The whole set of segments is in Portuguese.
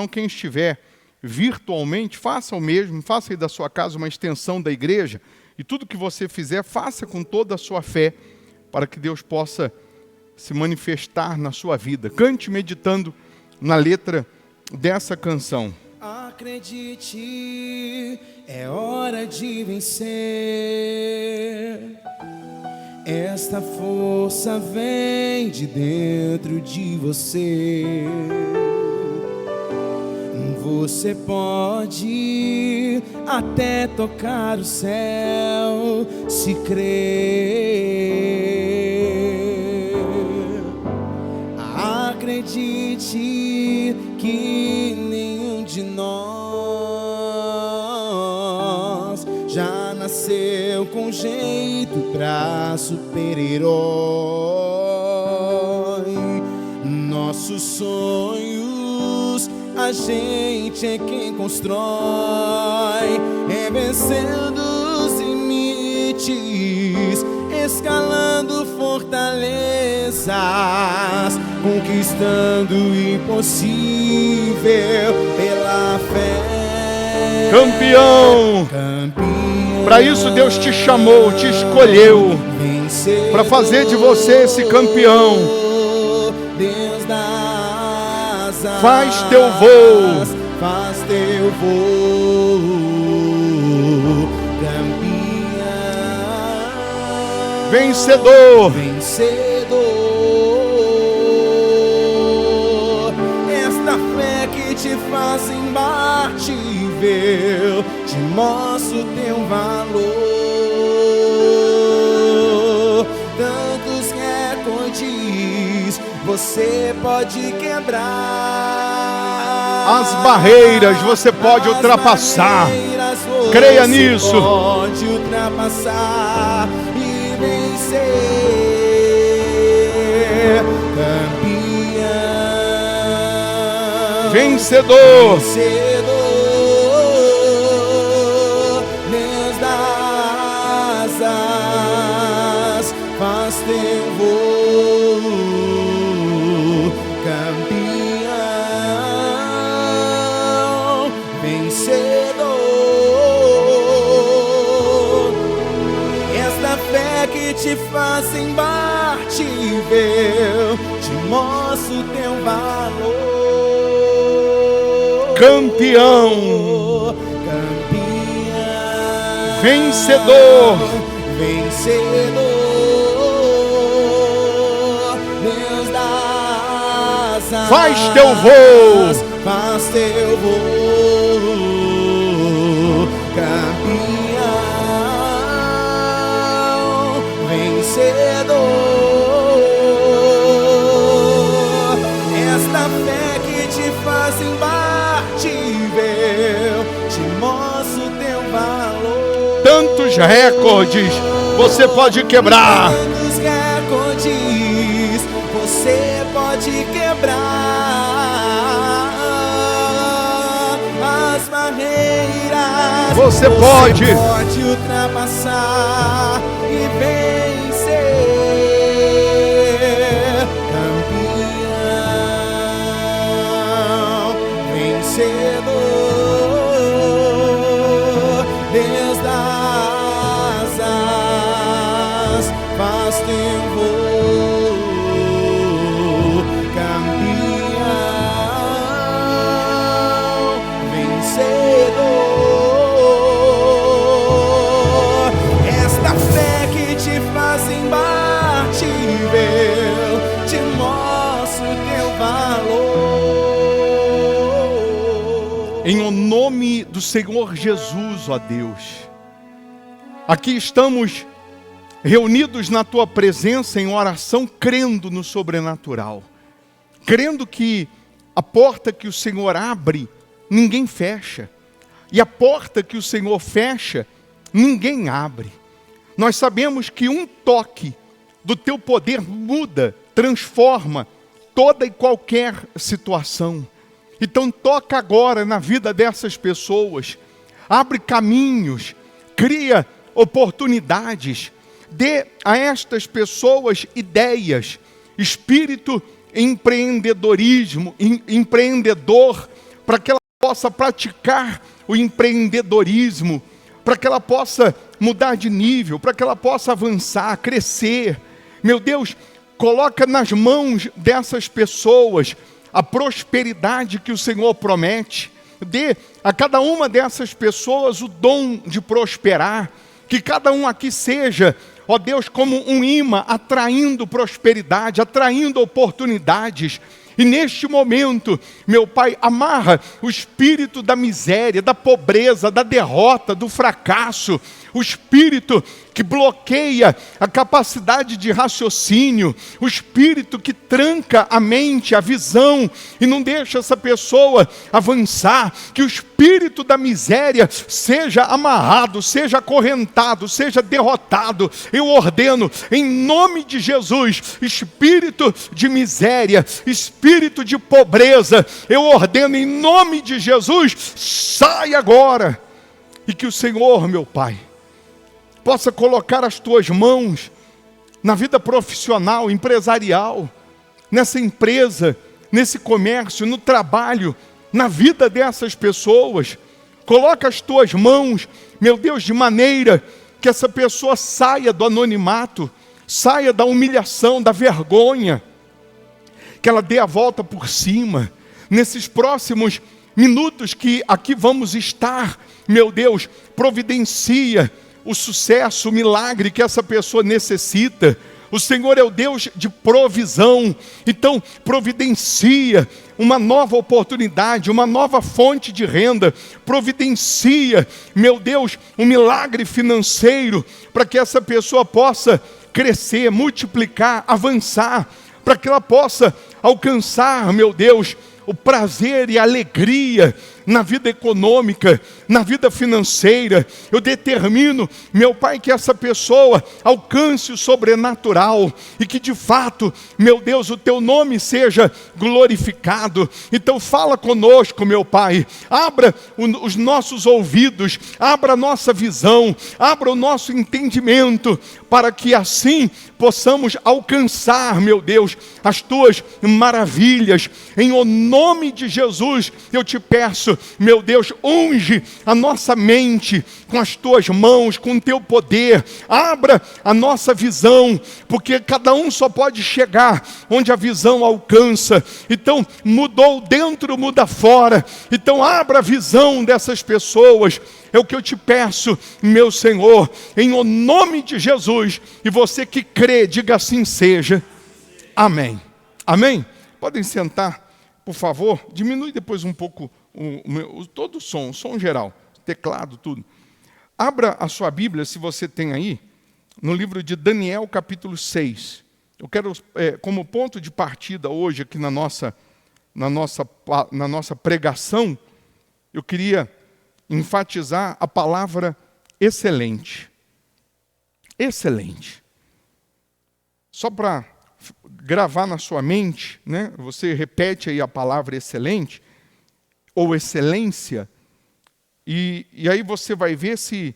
quem estiver virtualmente, faça o mesmo, faça aí da sua casa uma extensão da igreja, e tudo que você fizer, faça com toda a sua fé, para que Deus possa se manifestar na sua vida. Cante meditando na letra dessa canção. Acredite, é hora de vencer. Esta força vem de dentro de você. Você pode até tocar o céu se crer. Acredite que nenhum de nós já nasceu com jeito pra super-herói. Nossos sonhos a gente é quem constrói, é vencendo os limites, escalando fortalezas, conquistando o impossível pela fé. Campeão! Para isso Deus te chamou, te escolheu, para fazer de você esse campeão. Deus das asas, faz teu voo, faz teu voo, campeão, vencedor, vencedor. Esta fé que te faz imbatível, te mostra o teu valor. Tantos recordes você pode quebrar, as barreiras você pode ultrapassar. Creia nisso. Pode ultrapassar e vencer, campeão, Vencedor, vencedor. Deus das asas, faz teu voo, campeão, vencedor. Esta fé que te faz imbatível, te mostra o teu valor. campeão, Campeão, vencedor, vencedor. Deus das asas, faz teu voo, faz teu voo, campeão, vencedor. Esta fé que te faz imbatível, te mostra o teu valor. tantos recordes você pode quebrar. Tantos recordes você pode quebrar, as barreiras Você pode ultrapassar e vencer, campeão, vencedor. Deus das asas, faz teu voo, campeão, vencedor. Esta fé que te faz imbatível, te mostra o teu valor. Em o nome do Senhor Jesus, ó Deus, aqui estamos reunidos na Tua presença em oração, crendo no sobrenatural, crendo que a porta que o Senhor abre, ninguém fecha, e a porta que o Senhor fecha, ninguém abre. Nós sabemos que um toque do Teu poder muda, transforma toda e qualquer situação. Então toca agora na vida dessas pessoas, abre caminhos, cria oportunidades, dê a estas pessoas ideias, espírito empreendedorismo, empreendedor, para que ela possa praticar o empreendedorismo, para que ela possa mudar de nível, para que ela possa avançar, crescer. Meu Deus, coloca nas mãos dessas pessoas a prosperidade que o Senhor promete. Dê a cada uma dessas pessoas o dom de prosperar. Que cada um aqui seja, ó Deus, como um imã atraindo prosperidade, atraindo oportunidades. E neste momento, meu Pai, amarra o espírito da miséria, da pobreza, da derrota, do fracasso, o espírito que bloqueia a capacidade de raciocínio, o espírito que tranca a mente, a visão, e não deixa essa pessoa avançar. Que o espírito da miséria seja amarrado, seja acorrentado, seja derrotado. Eu ordeno, em nome de Jesus, espírito de miséria, espírito de pobreza, eu ordeno em nome de Jesus, sai agora. E que o Senhor, meu Pai, possa colocar as tuas mãos na vida profissional, empresarial, nessa empresa, nesse comércio, no trabalho, na vida dessas pessoas. Coloca as tuas mãos, meu Deus, de maneira que essa pessoa saia do anonimato, saia da humilhação, da vergonha, que ela dê a volta por cima. Nesses próximos minutos que aqui vamos estar, meu Deus, providencia o sucesso, o milagre que essa pessoa necessita. O Senhor é o Deus de provisão. Então, providencia uma nova oportunidade, uma nova fonte de renda. Providencia, meu Deus, um milagre financeiro para que essa pessoa possa crescer, multiplicar, avançar, para que ela possa alcançar, meu Deus, o prazer e a alegria na vida econômica, na vida financeira. Eu determino, meu Pai, que essa pessoa alcance o sobrenatural e que de fato, meu Deus, o teu nome seja glorificado. Então fala conosco, meu Pai, abra os nossos ouvidos, abra a nossa visão, abra o nosso entendimento, para que assim possamos alcançar, meu Deus, as tuas maravilhas. Em o nome de Jesus, eu te peço, meu Deus, unge a nossa mente com as tuas mãos, com o teu poder. Abra a nossa visão, porque cada um só pode chegar onde a visão alcança. Então, mudou dentro, muda fora. Então, abra a visão dessas pessoas. É o que eu te peço, meu Senhor, em o nome de Jesus. E você que crê, diga assim seja. Amém. Amém? Podem sentar, por favor. Diminui depois um pouco todo o som geral, teclado, tudo. Abra a sua Bíblia, se você tem aí, no livro de Daniel, capítulo 6. Eu quero, como ponto de partida hoje, aqui na nossa pregação, eu queria enfatizar a palavra excelente. Excelente. Só para gravar na sua mente, né? Você repete aí a palavra excelente, ou excelência, e aí você vai ver se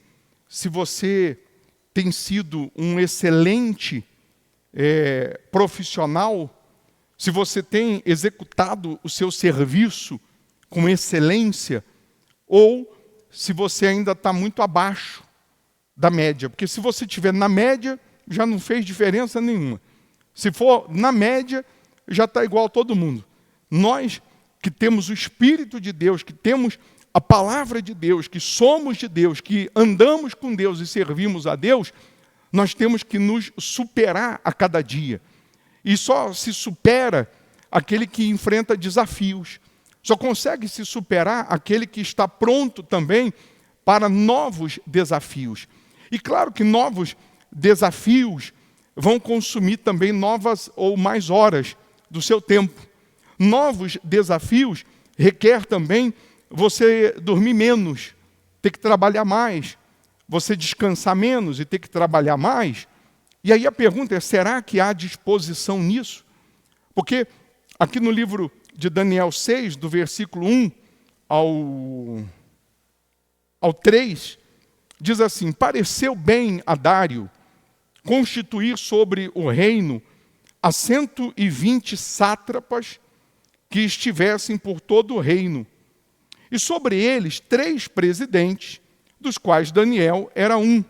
você tem sido um excelente profissional, se você tem executado o seu serviço com excelência, ou se você ainda está muito abaixo da média. Porque se você estiver na média, já não fez diferença nenhuma. Se for na média, já está igual a todo mundo. Nós que temos o Espírito de Deus, que temos a palavra de Deus, que somos de Deus, que andamos com Deus e servimos a Deus, nós temos que nos superar a cada dia. E só se supera aquele que enfrenta desafios. Só consegue se superar aquele que está pronto também para novos desafios. E claro que novos desafios vão consumir também novas ou mais horas do seu tempo. Novos desafios requer também você dormir menos, ter que trabalhar mais, você descansar menos e ter que trabalhar mais. E aí a pergunta é, será que há disposição nisso? Porque aqui no livro de Daniel 6, do versículo 1 ao 3, diz assim: pareceu bem a Dário constituir sobre o reino a 120 sátrapas que estivessem por todo o reino, e sobre eles 3 presidentes, dos quais Daniel era um,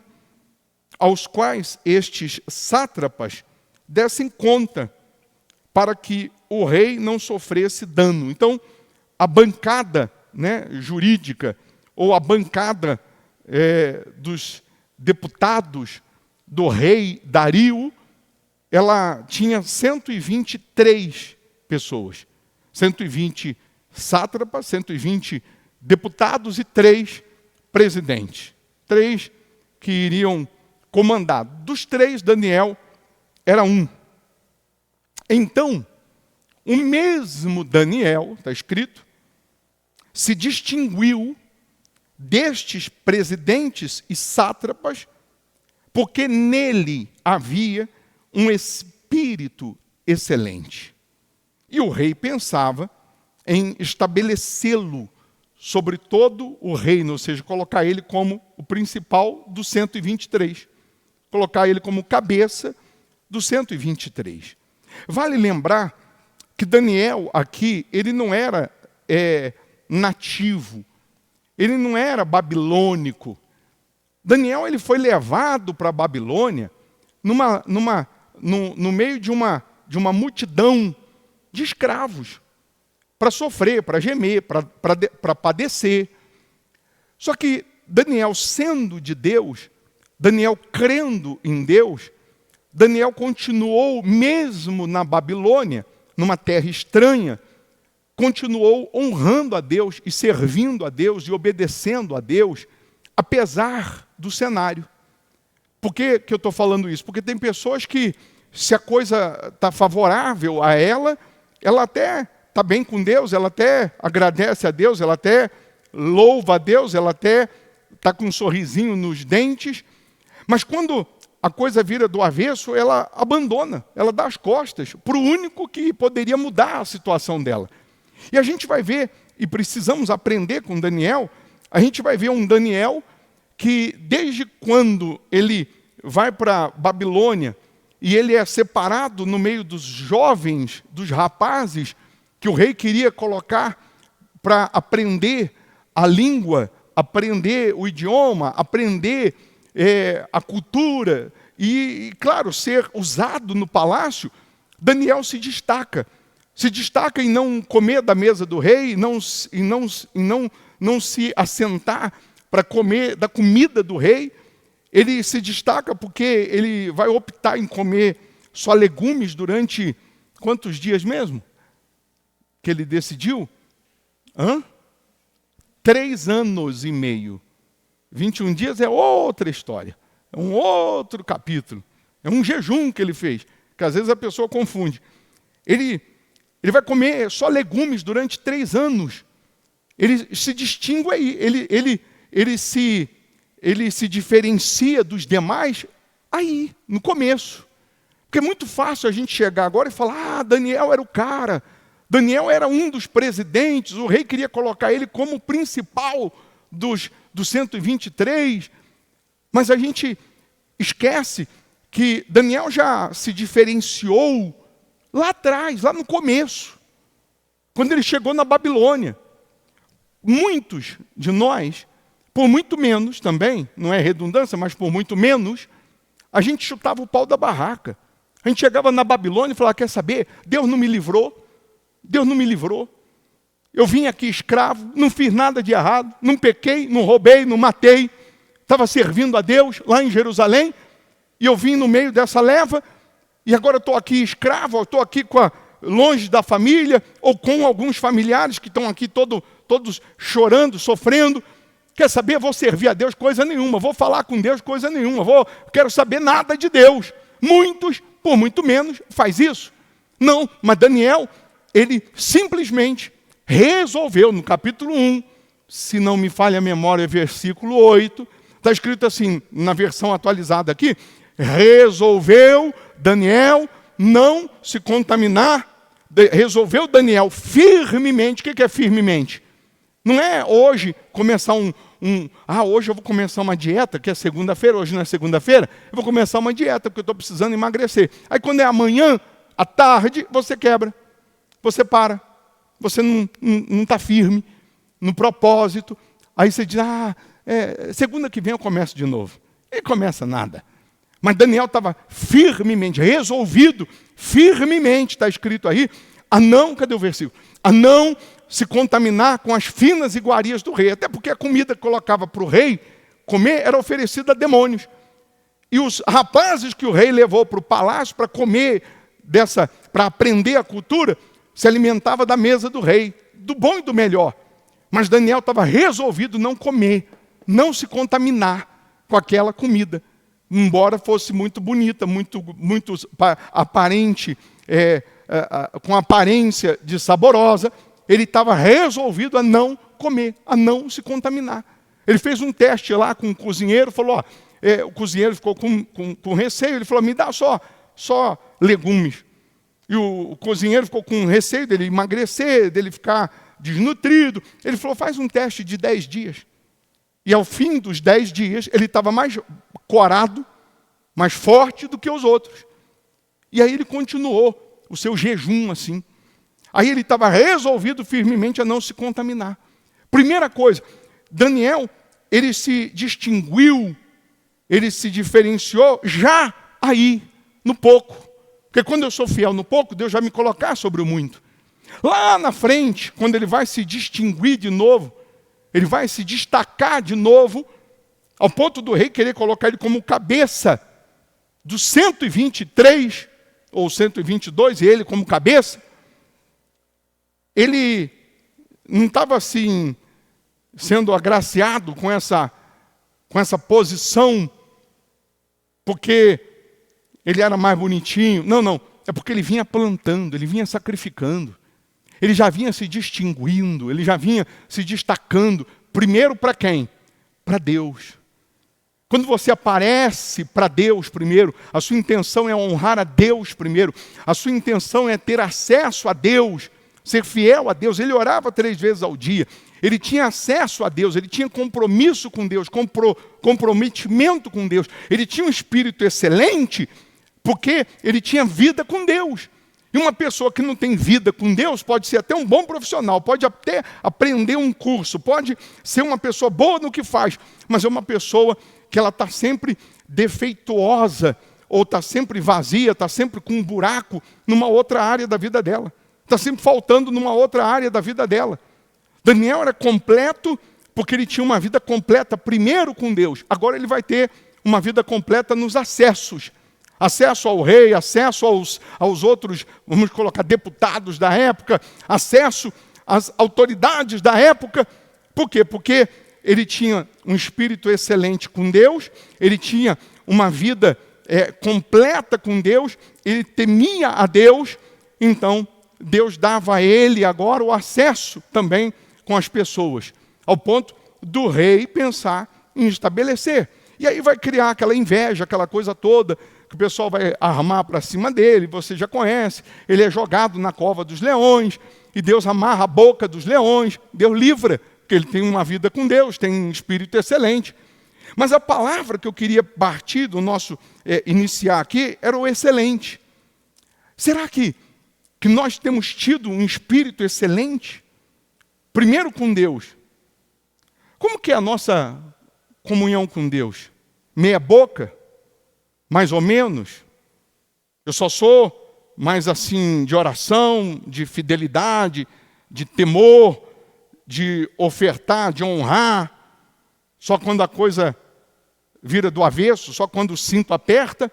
aos quais estes sátrapas dessem conta, para que o rei não sofresse dano. Então, a bancada, jurídica, ou a bancada dos deputados do rei Dario, ela tinha 123 pessoas. 120 sátrapas, 120 deputados e 3 presidentes. 3 que iriam comandar. Dos 3, Daniel era um. Então, o mesmo Daniel, está escrito, se distinguiu destes presidentes e sátrapas, porque nele havia um espírito excelente. E o rei pensava em estabelecê-lo sobre todo o reino, ou seja, colocar ele como o principal dos 123. Colocar ele como cabeça dos 123. Vale lembrar que Daniel aqui, ele não era nativo, ele não era babilônico. Daniel ele foi levado para a Babilônia no meio de uma multidão de escravos, para sofrer, para gemer, para padecer. Só que Daniel, sendo de Deus, Daniel crendo em Deus, Daniel continuou, mesmo na Babilônia, numa terra estranha, continuou honrando a Deus e servindo a Deus e obedecendo a Deus, apesar do cenário. Por que eu estou falando isso? Porque tem pessoas que, se a coisa está favorável a ela até está bem com Deus, ela até agradece a Deus, ela até louva a Deus, ela até está com um sorrisinho nos dentes, mas quando a coisa vira do avesso, ela abandona, ela dá as costas para o único que poderia mudar a situação dela. E a gente vai ver, e precisamos aprender com Daniel, a gente vai ver um Daniel que desde quando ele vai para Babilônia e ele é separado no meio dos jovens, dos rapazes, que o rei queria colocar para aprender a língua, aprender o idioma, aprender a cultura e, claro, ser usado no palácio, Daniel se destaca. Se destaca em não comer da mesa do rei, não se assentar para comer da comida do rei. Ele se destaca porque ele vai optar em comer só legumes durante quantos dias mesmo? Que ele decidiu? 3 anos e meio. 21 dias é outra história. É um outro capítulo. É um jejum que ele fez, que às vezes a pessoa confunde. Ele vai comer só legumes durante 3 anos. Ele se distingue aí. Ele se diferencia dos demais aí, no começo. Porque é muito fácil a gente chegar agora e falar, Daniel era o cara. Daniel era um dos presidentes, o rei queria colocar ele como principal dos 123, mas a gente esquece que Daniel já se diferenciou lá atrás, lá no começo, quando ele chegou na Babilônia. Muitos de nós, por muito menos também, não é redundância, mas por muito menos, a gente chutava o pau da barraca. A gente chegava na Babilônia e falava, quer saber? Deus não me livrou. Deus não me livrou. Eu vim aqui escravo, não fiz nada de errado, não pequei, não roubei, não matei. Estava servindo a Deus lá em Jerusalém, e eu vim no meio dessa leva, e agora estou aqui escravo, estou aqui longe da família, ou com alguns familiares que estão aqui todos chorando, sofrendo. Quer saber? Vou servir a Deus coisa nenhuma, vou falar com Deus coisa nenhuma, quero saber nada de Deus. Muitos, por muito menos, faz isso. Não, mas Daniel, ele simplesmente resolveu, no capítulo 1, se não me falha a memória, versículo 8, está escrito assim, na versão atualizada aqui, resolveu Daniel não se contaminar, resolveu Daniel firmemente. O que é firmemente? Não é hoje começar hoje eu vou começar uma dieta, que é segunda-feira, hoje não é segunda-feira, eu vou começar uma dieta, porque eu estou precisando emagrecer. Aí quando é amanhã, à tarde, você quebra. Você para, você não está firme, no propósito. Aí você diz, segunda que vem eu começo de novo. E começa nada. Mas Daniel estava firmemente, resolvido, firmemente, está escrito aí, a não, cadê o versículo? A não se contaminar com as finas iguarias do rei. Até porque a comida que colocava para o rei comer era oferecida a demônios. E os rapazes que o rei levou para o palácio para comer para aprender a cultura, se alimentava da mesa do rei, do bom e do melhor. Mas Daniel estava resolvido não comer, não se contaminar com aquela comida. Embora fosse muito bonita, muito aparente, com aparência de saborosa, ele estava resolvido a não comer, a não se contaminar. Ele fez um teste lá com o cozinheiro, falou, o cozinheiro ficou com receio, ele falou, me dá só legumes. E o cozinheiro ficou com receio dele emagrecer, dele ficar desnutrido. Ele falou, faz um teste de 10 dias. E ao fim dos 10 dias, ele estava mais corado, mais forte do que os outros. E aí ele continuou o seu jejum assim. Aí ele estava resolvido firmemente a não se contaminar. Primeira coisa, Daniel, ele se distinguiu, ele se diferenciou já aí, no pouco. Porque quando eu sou fiel no pouco, Deus vai me colocar sobre o muito. Lá na frente, quando ele vai se distinguir de novo, ele vai se destacar de novo, ao ponto do rei querer colocar ele como cabeça dos 123, ou 122, e ele como cabeça. Ele não estava assim, sendo agraciado com essa posição, porque ele era mais bonitinho. Não. É porque ele vinha plantando, ele vinha sacrificando. Ele já vinha se distinguindo, ele já vinha se destacando. Primeiro para quem? Para Deus. Quando você aparece para Deus primeiro, a sua intenção é honrar a Deus primeiro. A sua intenção é ter acesso a Deus, ser fiel a Deus. Ele orava 3 vezes ao dia. Ele tinha acesso a Deus, ele tinha compromisso com Deus, comprometimento com Deus. Ele tinha um espírito excelente, porque ele tinha vida com Deus. E uma pessoa que não tem vida com Deus pode ser até um bom profissional, pode até aprender um curso, pode ser uma pessoa boa no que faz, mas é uma pessoa que ela está sempre defeituosa, ou está sempre vazia, está sempre com um buraco numa outra área da vida dela. Está sempre faltando numa outra área da vida dela. Daniel era completo porque ele tinha uma vida completa primeiro com Deus. Agora ele vai ter uma vida completa nos acessos. Acesso ao rei, acesso aos outros, vamos colocar, deputados da época, acesso às autoridades da época. Por quê? Porque ele tinha um espírito excelente com Deus, ele tinha uma vida completa com Deus, ele temia a Deus, então Deus dava a ele agora o acesso também com as pessoas, ao ponto do rei pensar em estabelecer. E aí vai criar aquela inveja, aquela coisa toda, que o pessoal vai armar para cima dele, você já conhece, ele é jogado na cova dos leões, e Deus amarra a boca dos leões, Deus livra, porque ele tem uma vida com Deus, tem um espírito excelente. Mas a palavra que eu queria partir do nosso iniciar aqui era o excelente. Será que nós temos tido um espírito excelente? Primeiro com Deus. Como que é a nossa comunhão com Deus? Meia boca? Mais ou menos? Eu só sou mais assim de oração, de fidelidade, de temor, de ofertar, de honrar, só quando a coisa vira do avesso, só quando o cinto aperta,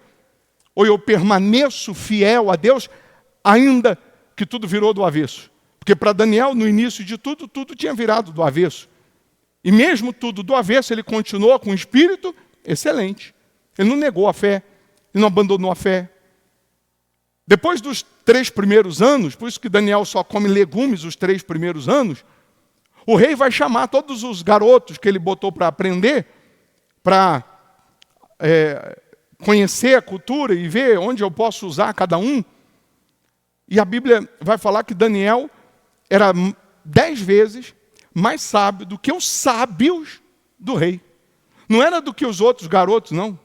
ou eu permaneço fiel a Deus, ainda que tudo virou do avesso. Porque para Daniel, no início de tudo, tudo tinha virado do avesso. E mesmo tudo do avesso, ele continuou com um espírito excelente. Ele não negou a fé, ele não abandonou a fé. Depois dos 3 primeiros anos, por isso que Daniel só come legumes os 3 primeiros anos, o rei vai chamar todos os garotos que ele botou para aprender, para conhecer a cultura e ver onde eu posso usar cada um. E a Bíblia vai falar que Daniel era 10 vezes mais sábio do que os sábios do rei. Não era do que os outros garotos, não.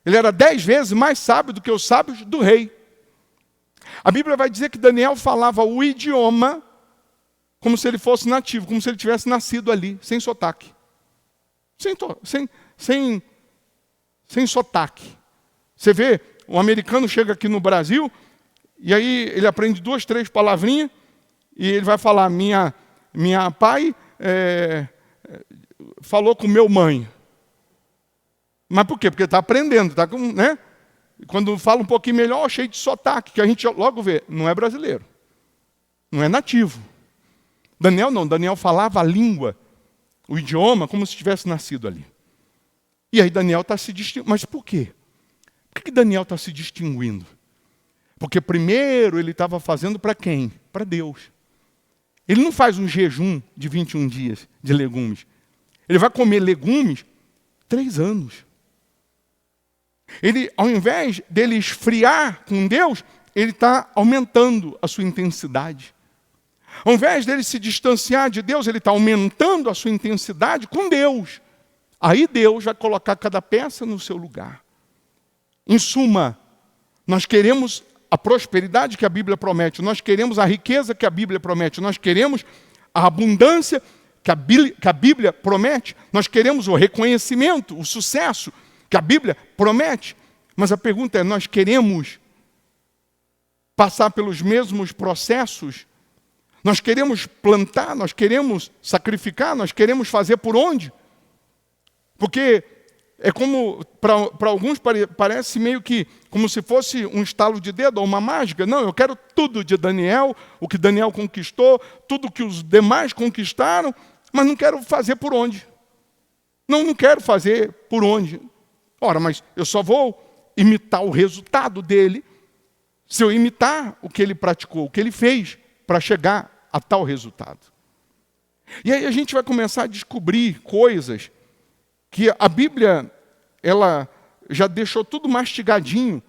Ele era 10 vezes mais sábio do que os sábios do rei. A Bíblia vai dizer que Daniel falava o idioma como se ele fosse nativo, como se ele tivesse nascido ali, sem sotaque. Sem sotaque. Você vê, o americano chega aqui no Brasil, e aí ele aprende 2, 3 palavrinhas, e ele vai falar, minha pai falou com meu mãe. Mas por quê? Porque está aprendendo, está com, né? Quando fala um pouquinho melhor, cheio de sotaque, que a gente logo vê, não é brasileiro, não é nativo. Daniel não, Daniel falava a língua, o idioma, como se tivesse nascido ali. E aí Daniel está se distinguindo. Mas por quê? Por que Daniel está se distinguindo? Porque primeiro ele estava fazendo para quem? Para Deus. Ele não faz um jejum de 21 dias de legumes. Ele vai comer legumes 3 anos. Ele, ao invés dele esfriar com Deus, ele está aumentando a sua intensidade. Ao invés dele se distanciar de Deus, ele está aumentando a sua intensidade com Deus. Aí Deus vai colocar cada peça no seu lugar. Em suma, nós queremos a prosperidade que a Bíblia promete, nós queremos a riqueza que a Bíblia promete, nós queremos a abundância que a Bíblia promete, nós queremos o reconhecimento, o sucesso que a Bíblia promete. Mas a pergunta é, nós queremos passar pelos mesmos processos? Nós queremos plantar, nós queremos sacrificar, nós queremos fazer por onde? Porque é como, para alguns parece meio que como se fosse um estalo de dedo ou uma mágica. Não, eu quero tudo de Daniel, o que Daniel conquistou, tudo que os demais conquistaram, mas não quero fazer por onde. Não quero fazer por onde. Ora, mas eu só vou imitar o resultado dele se eu imitar o que ele praticou, o que ele fez para chegar a tal resultado. E aí a gente vai começar a descobrir coisas que a Bíblia, ela já deixou tudo mastigadinho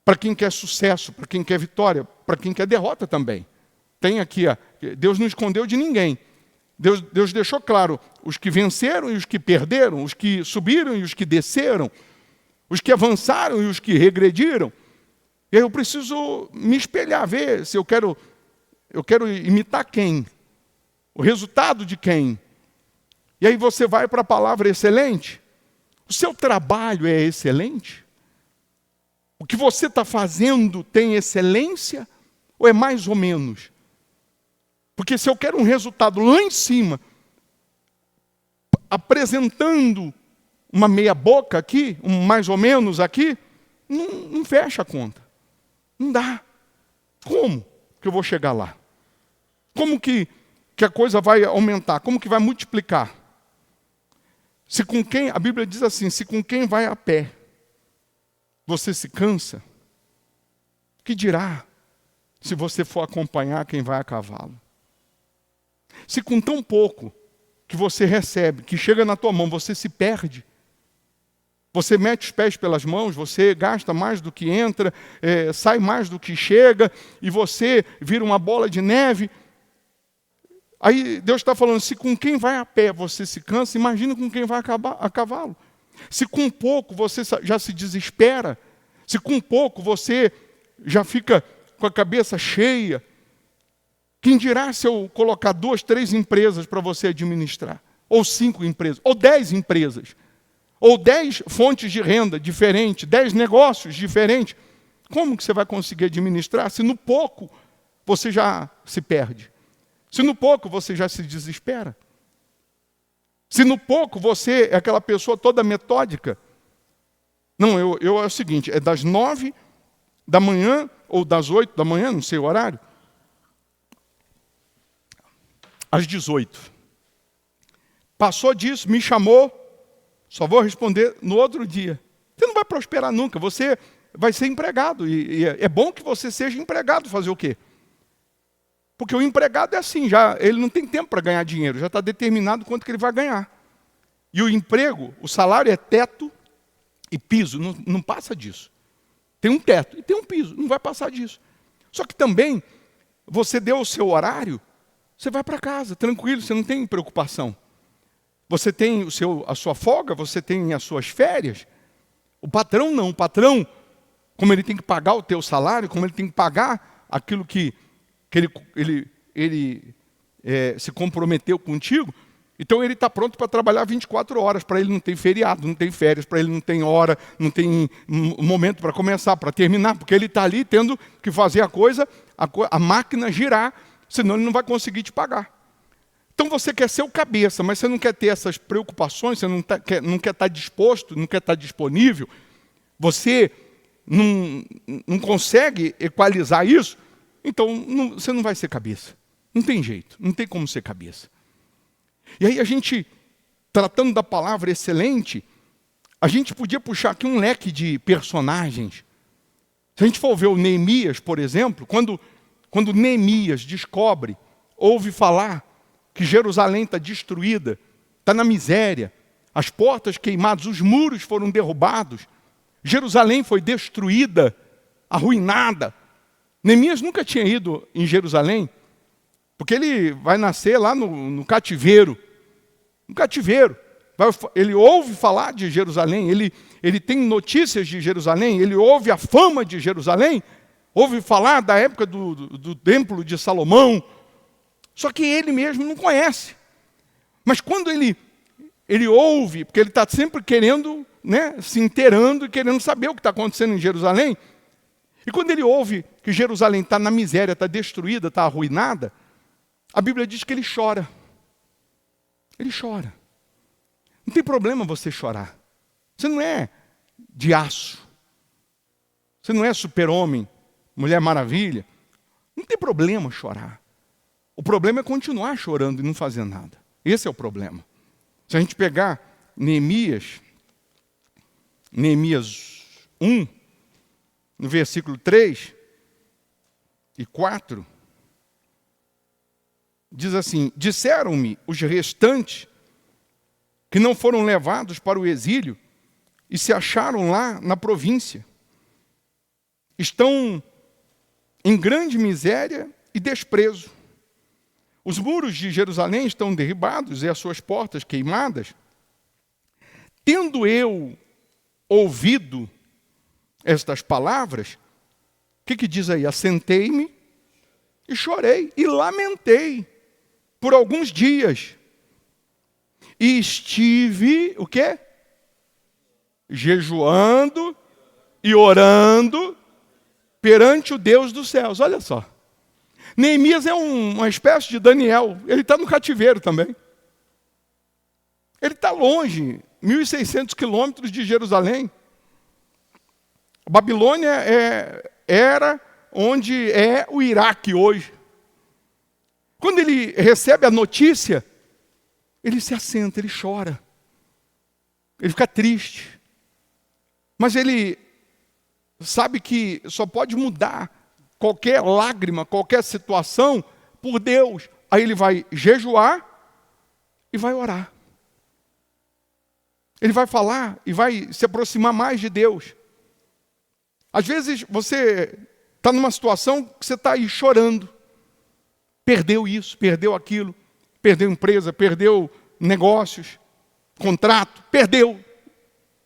para quem quer sucesso, para quem quer vitória, para quem quer derrota também. Tem aqui, Deus não escondeu de ninguém. Deus deixou claro os que venceram e os que perderam, os que subiram e os que desceram, os que avançaram e os que regrediram. E aí eu preciso me espelhar, ver se eu quero imitar quem, o resultado de quem. E aí você vai para a palavra excelente. O seu trabalho é excelente? O que você está fazendo tem excelência? Ou é mais ou menos? Porque se eu quero um resultado lá em cima, apresentando uma meia boca aqui, um mais ou menos aqui, não fecha a conta. Não dá. Como que eu vou chegar lá? Como que a coisa vai aumentar? Como que vai multiplicar? Se com quem, a Bíblia diz assim, se com quem vai a pé, você se cansa, que dirá se você for acompanhar quem vai a cavalo? Se com tão pouco que você recebe, que chega na tua mão, você se perde, você mete os pés pelas mãos, você gasta mais do que entra, sai mais do que chega, e você vira uma bola de neve. Aí Deus está falando, se com quem vai a pé você se cansa, imagina com quem vai a cavalo. Se com pouco você já se desespera, se com pouco você já fica com a cabeça cheia, quem dirá se eu colocar 2, 3 empresas para você administrar? Ou 5 empresas, ou 10 empresas, ou 10 fontes de renda diferentes, 10 negócios diferentes. Como que você vai conseguir administrar se no pouco você já se perde? Se no pouco você já se desespera? Se no pouco você é aquela pessoa toda metódica? Não, eu é o seguinte, é das 9 da manhã ou das 8 da manhã, não sei o horário, às 18. Passou disso, me chamou, só vou responder no outro dia. Você não vai prosperar nunca, você vai ser empregado. E é bom que você seja empregado, fazer o quê? Porque o empregado é assim, ele não tem tempo para ganhar dinheiro, já está determinado quanto que ele vai ganhar. E o emprego, o salário é teto e piso, não passa disso. Tem um teto e tem um piso, não vai passar disso. Só que também, você deu o seu horário, você vai para casa, tranquilo, você não tem preocupação. Você tem a sua folga, você tem as suas férias. O patrão não, o patrão, como ele tem que pagar o teu salário, como ele tem que pagar aquilo que se comprometeu contigo, então ele está pronto para trabalhar 24 horas, para ele não tem feriado, não tem férias, para ele não tem hora, não tem momento para começar, para terminar, porque ele está ali tendo que fazer a máquina girar, senão ele não vai conseguir te pagar. Então você quer ser o cabeça, mas você não quer ter essas preocupações, você não quer estar disposto, não quer estar disponível, você não consegue equalizar isso, então você não vai ser cabeça. Não tem jeito, não tem como ser cabeça. E aí a gente, tratando da palavra excelente, a gente podia puxar aqui um leque de personagens. Se a gente for ver o Neemias, por exemplo, quando Neemias descobre, ouve falar que Jerusalém está destruída, está na miséria, as portas queimadas, os muros foram derrubados, Jerusalém foi destruída, arruinada. Neemias nunca tinha ido em Jerusalém, porque ele vai nascer lá no cativeiro. No cativeiro. Ele ouve falar de Jerusalém, ele tem notícias de Jerusalém, ele ouve a fama de Jerusalém, ouve falar da época do templo de Salomão, só que ele mesmo não conhece. Mas quando ele ouve, porque ele está sempre querendo, se inteirando e querendo saber o que está acontecendo em Jerusalém, e quando ele ouve que Jerusalém está na miséria, está destruída, está arruinada, a Bíblia diz que ele chora. Ele chora. Não tem problema você chorar. Você não é de aço. Você não é super-homem, Mulher Maravilha. Não tem problema chorar. O problema é continuar chorando e não fazer nada. Esse é o problema. Se a gente pegar Neemias 1, no versículo 3 e 4, diz assim: disseram-me os restantes que não foram levados para o exílio e se acharam lá na província. Estão em grande miséria e desprezo. Os muros de Jerusalém estão derribados e as suas portas queimadas. Tendo eu ouvido estas palavras, o que diz aí? Assentei-me e chorei e lamentei por alguns dias. E estive, o quê? Jejuando e orando perante o Deus dos céus. Olha só. Neemias é uma espécie de Daniel. Ele está no cativeiro também. Ele está longe, 1.600 quilômetros de Jerusalém. A Babilônia era onde é o Iraque hoje. Quando ele recebe a notícia, ele se assenta, ele chora. Ele fica triste. Mas ele sabe que só pode mudar qualquer lágrima, qualquer situação por Deus. Aí ele vai jejuar e vai orar. Ele vai falar e vai se aproximar mais de Deus. Às vezes você está numa situação que você está aí chorando. Perdeu isso, perdeu aquilo, perdeu empresa, perdeu negócios, contrato, perdeu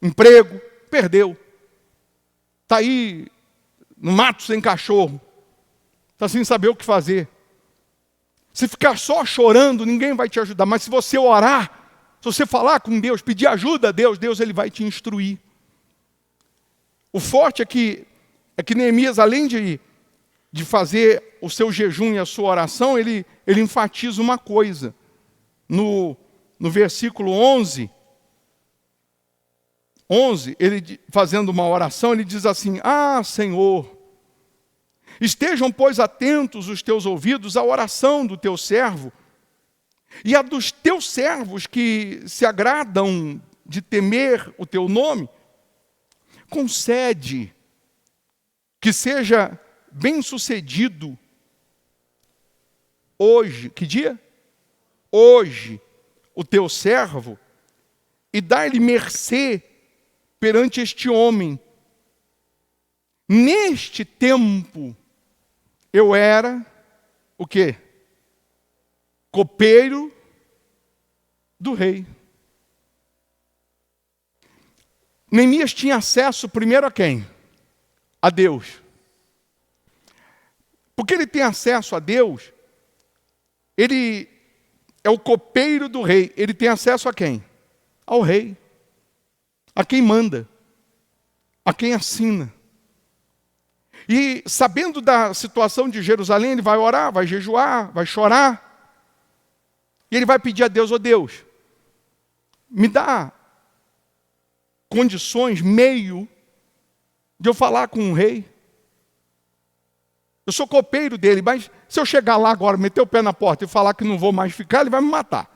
emprego, perdeu. Está aí no mato sem cachorro, está sem saber o que fazer. Se ficar só chorando, ninguém vai te ajudar. Mas se você orar, se você falar com Deus, pedir ajuda a Deus, Deus ele vai te instruir. O forte é que Neemias, além de fazer o seu jejum e a sua oração, ele enfatiza uma coisa. No versículo 11, ele fazendo uma oração, ele diz assim: ah, Senhor, estejam, pois, atentos os teus ouvidos à oração do teu servo e a dos teus servos que se agradam de temer o teu nome. Concede que seja bem-sucedido hoje, que dia? Hoje, o teu servo, e dá-lhe mercê perante este homem. Neste tempo, eu era, o quê? Copeiro do rei. Neemias tinha acesso primeiro a quem? A Deus. Porque ele tem acesso a Deus, ele é o copeiro do rei. Ele tem acesso a quem? Ao rei. A quem manda. A quem assina. E sabendo da situação de Jerusalém, ele vai orar, vai jejuar, vai chorar. E ele vai pedir a Deus, Deus, me dá condições, meio, de eu falar com o rei. Eu sou copeiro dele, mas se eu chegar lá agora, meter o pé na porta e falar que não vou mais ficar, ele vai me matar.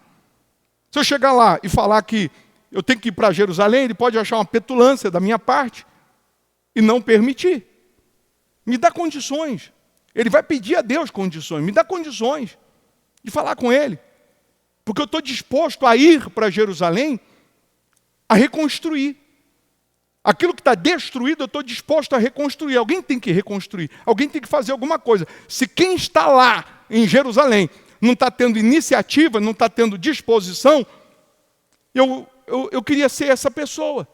Se eu chegar lá e falar que eu tenho que ir para Jerusalém, ele pode achar uma petulância da minha parte e não permitir. Me dá condições. Ele vai pedir a Deus condições. Me dá condições de falar com ele. Porque eu estou disposto a ir para Jerusalém a reconstruir. Aquilo que está destruído, eu estou disposto a reconstruir. Alguém tem que reconstruir. Alguém tem que fazer alguma coisa. Se quem está lá em Jerusalém não está tendo iniciativa, não está tendo disposição, eu queria ser essa pessoa.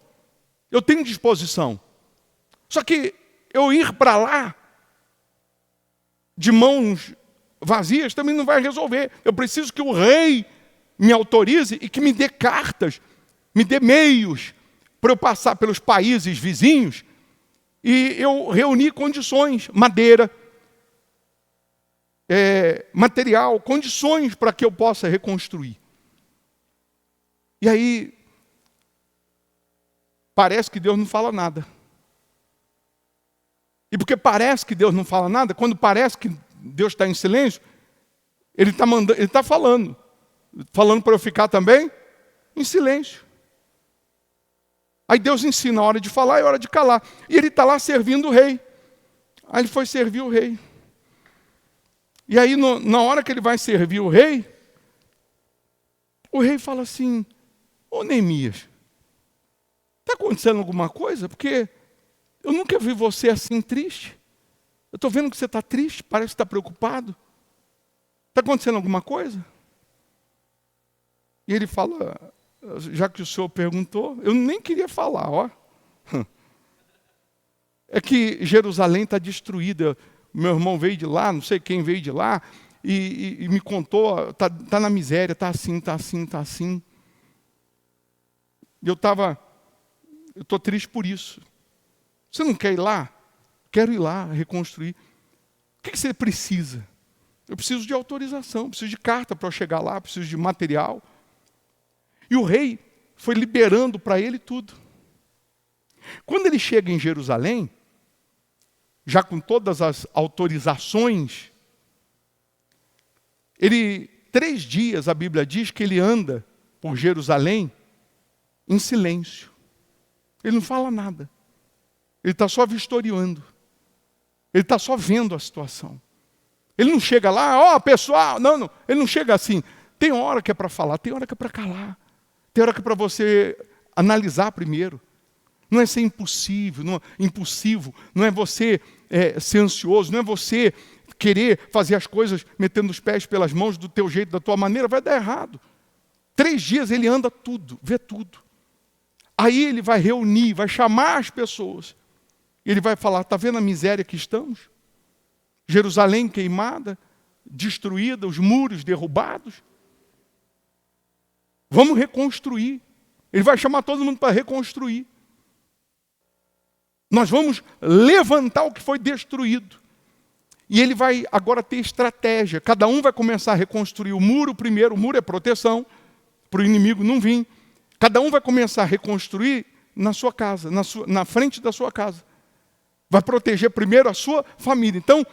Eu tenho disposição. Só que eu ir para lá de mãos vazias também não vai resolver. Eu preciso que o rei me autorize e que me dê cartas, me dê meios para eu passar pelos países vizinhos e eu reunir condições, madeira, material, condições para que eu possa reconstruir. E aí, parece que Deus não fala nada. E porque parece que Deus não fala nada, quando parece que Deus está em silêncio, Ele está falando para eu ficar também em silêncio. Aí Deus ensina a hora de falar e a hora de calar. E ele está lá servindo o rei. Aí ele foi servir o rei. E aí na hora que ele vai servir o rei fala assim, ô Neemias, está acontecendo alguma coisa? Porque eu nunca vi você assim triste. Eu estou vendo que você está triste, parece que está preocupado. Está acontecendo alguma coisa? E ele fala, já que o senhor perguntou, eu nem queria falar, ó. É que Jerusalém está destruída. Meu irmão veio de lá, não sei quem veio de lá, e me contou, está na miséria, está assim, está assim, está assim. E eu estou triste por isso. Você não quer ir lá? Quero ir lá, reconstruir. O que você precisa? Eu preciso de autorização, preciso de carta para eu chegar lá, preciso de material. E o rei foi liberando para ele tudo. Quando ele chega em Jerusalém, já com todas as autorizações, 3 dias, a Bíblia diz que ele anda por Jerusalém em silêncio. Ele não fala nada. Ele está só vistoriando. Ele está só vendo a situação. Ele não chega lá, pessoal, não. Ele não chega assim. Tem hora que é para falar, tem hora que é para calar. Tem hora que é para você analisar primeiro. Não é ser impulsivo, não é você ser ansioso, não é você querer fazer as coisas metendo os pés pelas mãos do teu jeito, da tua maneira, vai dar errado. 3 dias ele anda tudo, vê tudo. Aí ele vai reunir, vai chamar as pessoas. Ele vai falar, está vendo a miséria que estamos? Jerusalém queimada, destruída, os muros derrubados. Vamos reconstruir. Ele vai chamar todo mundo para reconstruir. Nós vamos levantar o que foi destruído. E ele vai agora ter estratégia. Cada um vai começar a reconstruir o muro primeiro. O muro é proteção, para o inimigo não vir. Cada um vai começar a reconstruir na sua casa, na frente da sua casa. Vai proteger primeiro a sua família. Então,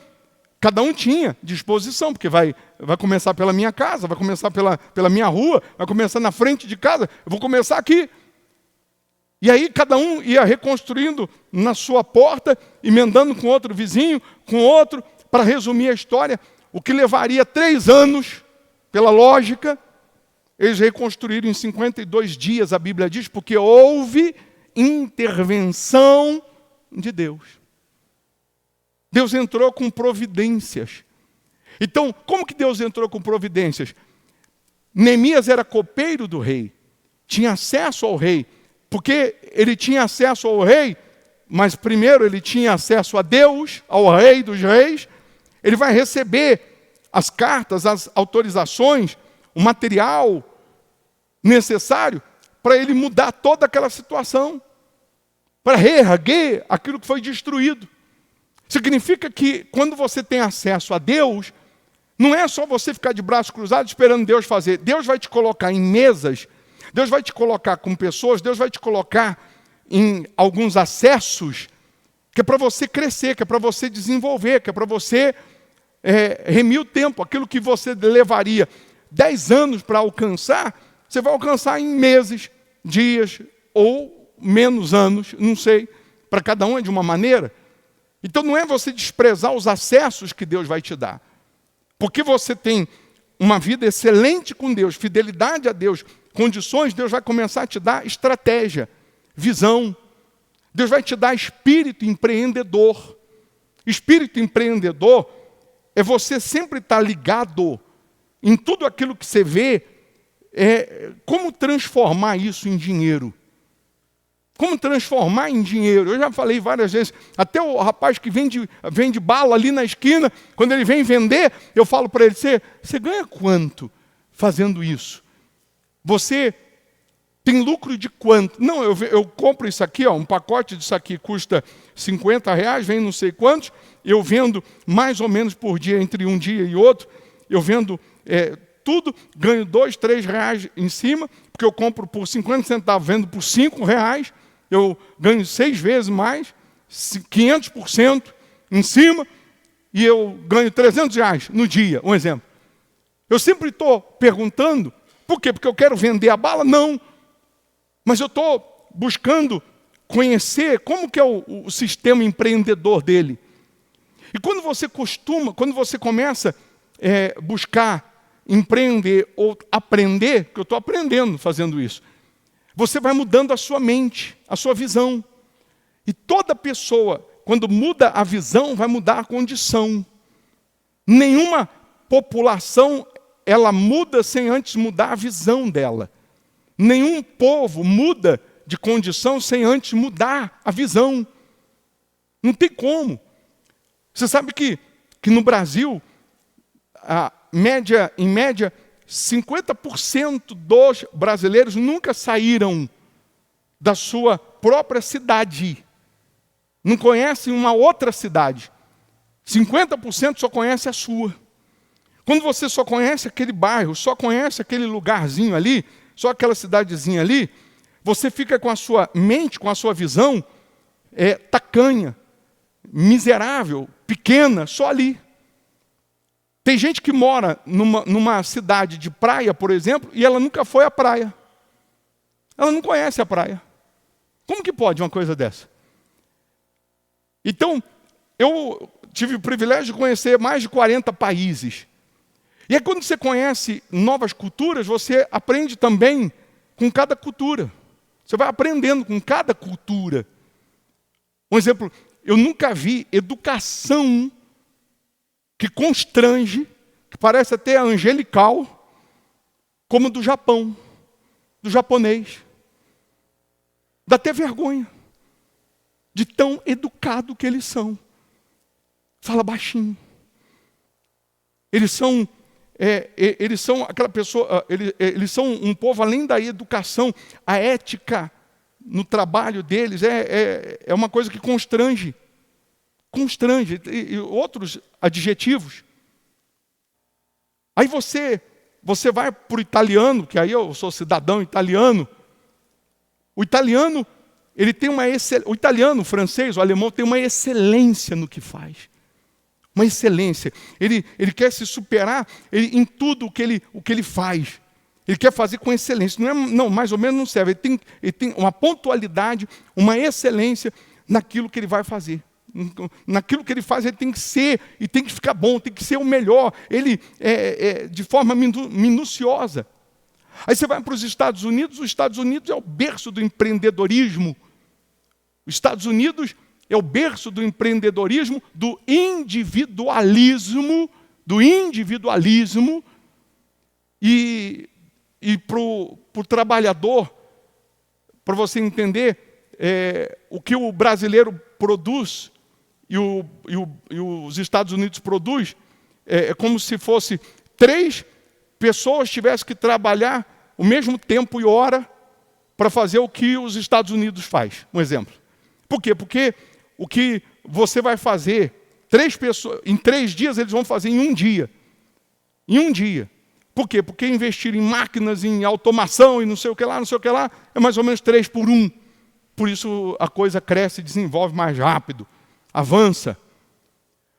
cada um tinha disposição, porque vai começar pela minha casa, vai começar pela minha rua, vai começar na frente de casa, eu vou começar aqui. E aí cada um ia reconstruindo na sua porta, emendando com outro vizinho, com outro, para resumir a história, o que levaria 3 anos, pela lógica, eles reconstruíram em 52 dias, a Bíblia diz, porque houve intervenção de Deus. Deus entrou com providências. Então, como que Deus entrou com providências? Neemias era copeiro do rei, tinha acesso ao rei, porque ele tinha acesso ao rei, mas primeiro ele tinha acesso a Deus, ao rei dos reis. Ele vai receber as cartas, as autorizações, o material necessário para ele mudar toda aquela situação, para reerguer aquilo que foi destruído. Significa que quando você tem acesso a Deus, não é só você ficar de braços cruzados esperando Deus fazer. Deus vai te colocar em mesas, Deus vai te colocar com pessoas, Deus vai te colocar em alguns acessos que é para você crescer, que é para você desenvolver, que é para você remir o tempo. Aquilo que você levaria 10 anos para alcançar, você vai alcançar em meses, dias ou menos anos, não sei. Para cada um é de uma maneira. Então não é você desprezar os acessos que Deus vai te dar. Porque você tem uma vida excelente com Deus, fidelidade a Deus, condições, Deus vai começar a te dar estratégia, visão. Deus vai te dar espírito empreendedor. Espírito empreendedor é você sempre estar ligado em tudo aquilo que você vê, como transformar isso em dinheiro. Como transformar em dinheiro? Eu já falei várias vezes, até o rapaz que vende bala ali na esquina, quando ele vem vender, eu falo para ele, você ganha quanto fazendo isso? Você tem lucro de quanto? Não, eu compro isso aqui, um pacote disso aqui custa R$50, vem não sei quantos, eu vendo mais ou menos por dia, entre um dia e outro, eu vendo tudo, ganho R$2, R$3 em cima, porque eu compro por 50 centavos, vendo por R$5, eu ganho 6 vezes mais, 500% em cima, e eu ganho R$300 no dia, um exemplo. Eu sempre estou perguntando, por quê? Porque eu quero vender a bala? Não. Mas eu estou buscando conhecer como que é o sistema empreendedor dele. E quando você começa a buscar empreender ou aprender, que eu estou aprendendo fazendo isso, você vai mudando a sua mente, a sua visão. E toda pessoa, quando muda a visão, vai mudar a condição. Nenhuma população, ela muda sem antes mudar a visão dela. Nenhum povo muda de condição sem antes mudar a visão. Não tem como. Você sabe que no Brasil, em média, 50% dos brasileiros nunca saíram da sua própria cidade. Não conhecem uma outra cidade. 50% só conhece a sua. Quando você só conhece aquele bairro, só conhece aquele lugarzinho ali, só aquela cidadezinha ali, você fica com a sua mente, com a sua visão tacanha, miserável, pequena, só ali. Tem gente que mora numa cidade de praia, por exemplo, e ela nunca foi à praia. Ela não conhece a praia. Como que pode uma coisa dessa? Então, eu tive o privilégio de conhecer mais de 40 países. E aí, quando você conhece novas culturas, você aprende também com cada cultura. Você vai aprendendo com cada cultura. Um exemplo, eu nunca vi educação que constrange, que parece até angelical, como do Japão, do japonês. Dá até vergonha de tão educado que eles são. Fala baixinho. Eles são aquela pessoa, eles são um povo além da educação, a ética no trabalho deles é uma coisa que constrange. Constrange, e outros adjetivos. Aí você vai para o italiano, que aí eu sou cidadão italiano. O italiano, ele tem o italiano, o francês, o alemão tem uma excelência no que faz. Uma excelência. Ele quer se superar em tudo o que ele faz. Ele quer fazer com excelência. Não, mais ou menos não serve. Ele tem uma pontualidade, uma excelência naquilo que ele vai fazer. Naquilo que ele faz, ele tem que ser, e tem que ficar bom, tem que ser o melhor. Ele de forma minuciosa. Aí você vai para os Estados Unidos é o berço do empreendedorismo. Os Estados Unidos é o berço do empreendedorismo, do individualismo, e para o trabalhador, para você entender o que o brasileiro produz e os Estados Unidos produz, é como se fosse 3 pessoas tivessem que trabalhar o mesmo tempo e hora para fazer o que os Estados Unidos faz, um exemplo. Por quê? Porque o que você vai fazer, 3 pessoas, em 3 dias eles vão fazer em 1 dia. Em 1 dia. Por quê? Porque investir em máquinas, em automação e não sei o que lá, é mais ou menos 3 por 1. Por isso a coisa cresce e desenvolve mais rápido, avança.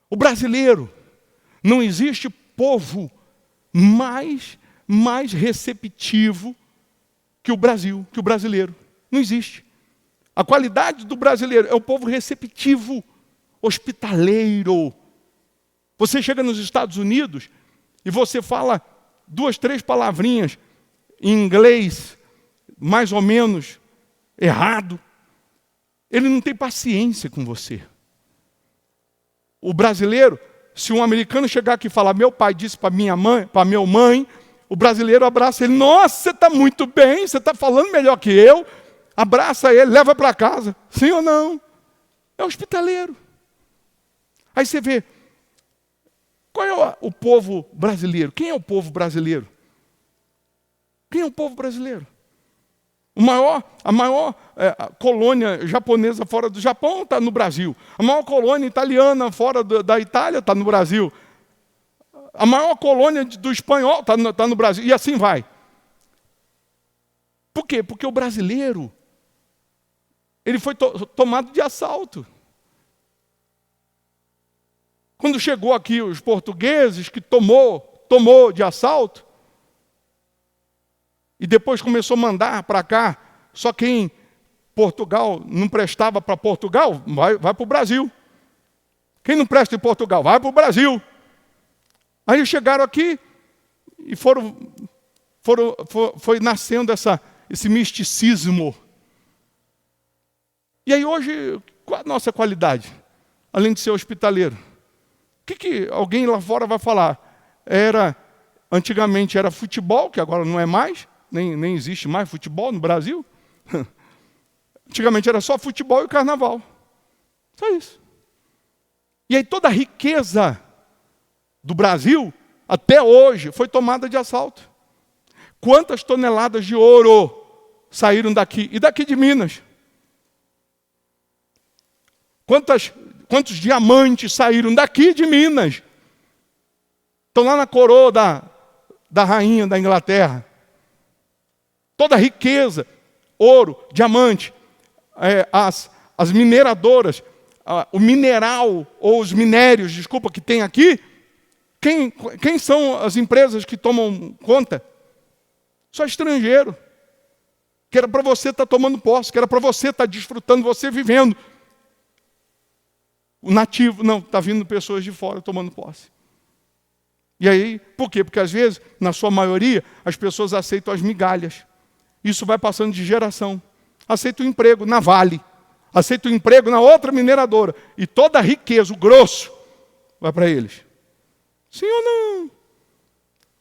O brasileiro, não existe povo mais receptivo que o Brasil, que o brasileiro. Não existe. A qualidade do brasileiro é o povo receptivo, hospitaleiro. Você chega nos Estados Unidos e você fala 2, 3 palavrinhas em inglês, mais ou menos errado. Ele não tem paciência com você. O brasileiro, se um americano chegar aqui e falar, meu pai disse para minha mãe, o brasileiro abraça ele, nossa, você está muito bem, você está falando melhor que eu, abraça ele, leva para casa, sim ou não? É hospitaleiro. Aí você vê, qual é o povo brasileiro? Quem é o povo brasileiro? Quem é o povo brasileiro? A maior colônia japonesa fora do Japão está no Brasil. A maior colônia italiana fora da Itália está no Brasil. A maior colônia do espanhol está no Brasil. E assim vai. Por quê? Porque o brasileiro, ele foi tomado de assalto. Quando chegou aqui os portugueses, que tomou de assalto, e depois começou a mandar para cá, só quem Portugal não prestava para Portugal, vai para o Brasil. Quem não presta em Portugal, vai para o Brasil. Aí chegaram aqui e foi nascendo esse misticismo. E aí hoje, qual a nossa qualidade? Além de ser hospitaleiro. O que alguém lá fora vai falar? Antigamente era futebol, que agora não é mais. Nem existe mais futebol no Brasil. Antigamente era só futebol e carnaval. Só isso. E aí toda a riqueza do Brasil, até hoje, foi tomada de assalto. Quantas toneladas de ouro saíram daqui? E daqui de Minas? Quantos diamantes saíram daqui de Minas? Estão lá na coroa da rainha da Inglaterra. Toda a riqueza, ouro, diamante, as mineradoras, o mineral, ou os minérios, desculpa, que tem aqui, quem são as empresas que tomam conta? Só estrangeiro. Que era para você estar tomando posse, que era para você estar desfrutando, você vivendo. O nativo, não, está vindo pessoas de fora tomando posse. E aí, por quê? Porque às vezes, na sua maioria, as pessoas aceitam as migalhas. Isso vai passando de geração. Aceita o emprego na Vale. Aceita o emprego na outra mineradora. E toda a riqueza, o grosso, vai para eles. Sim ou não?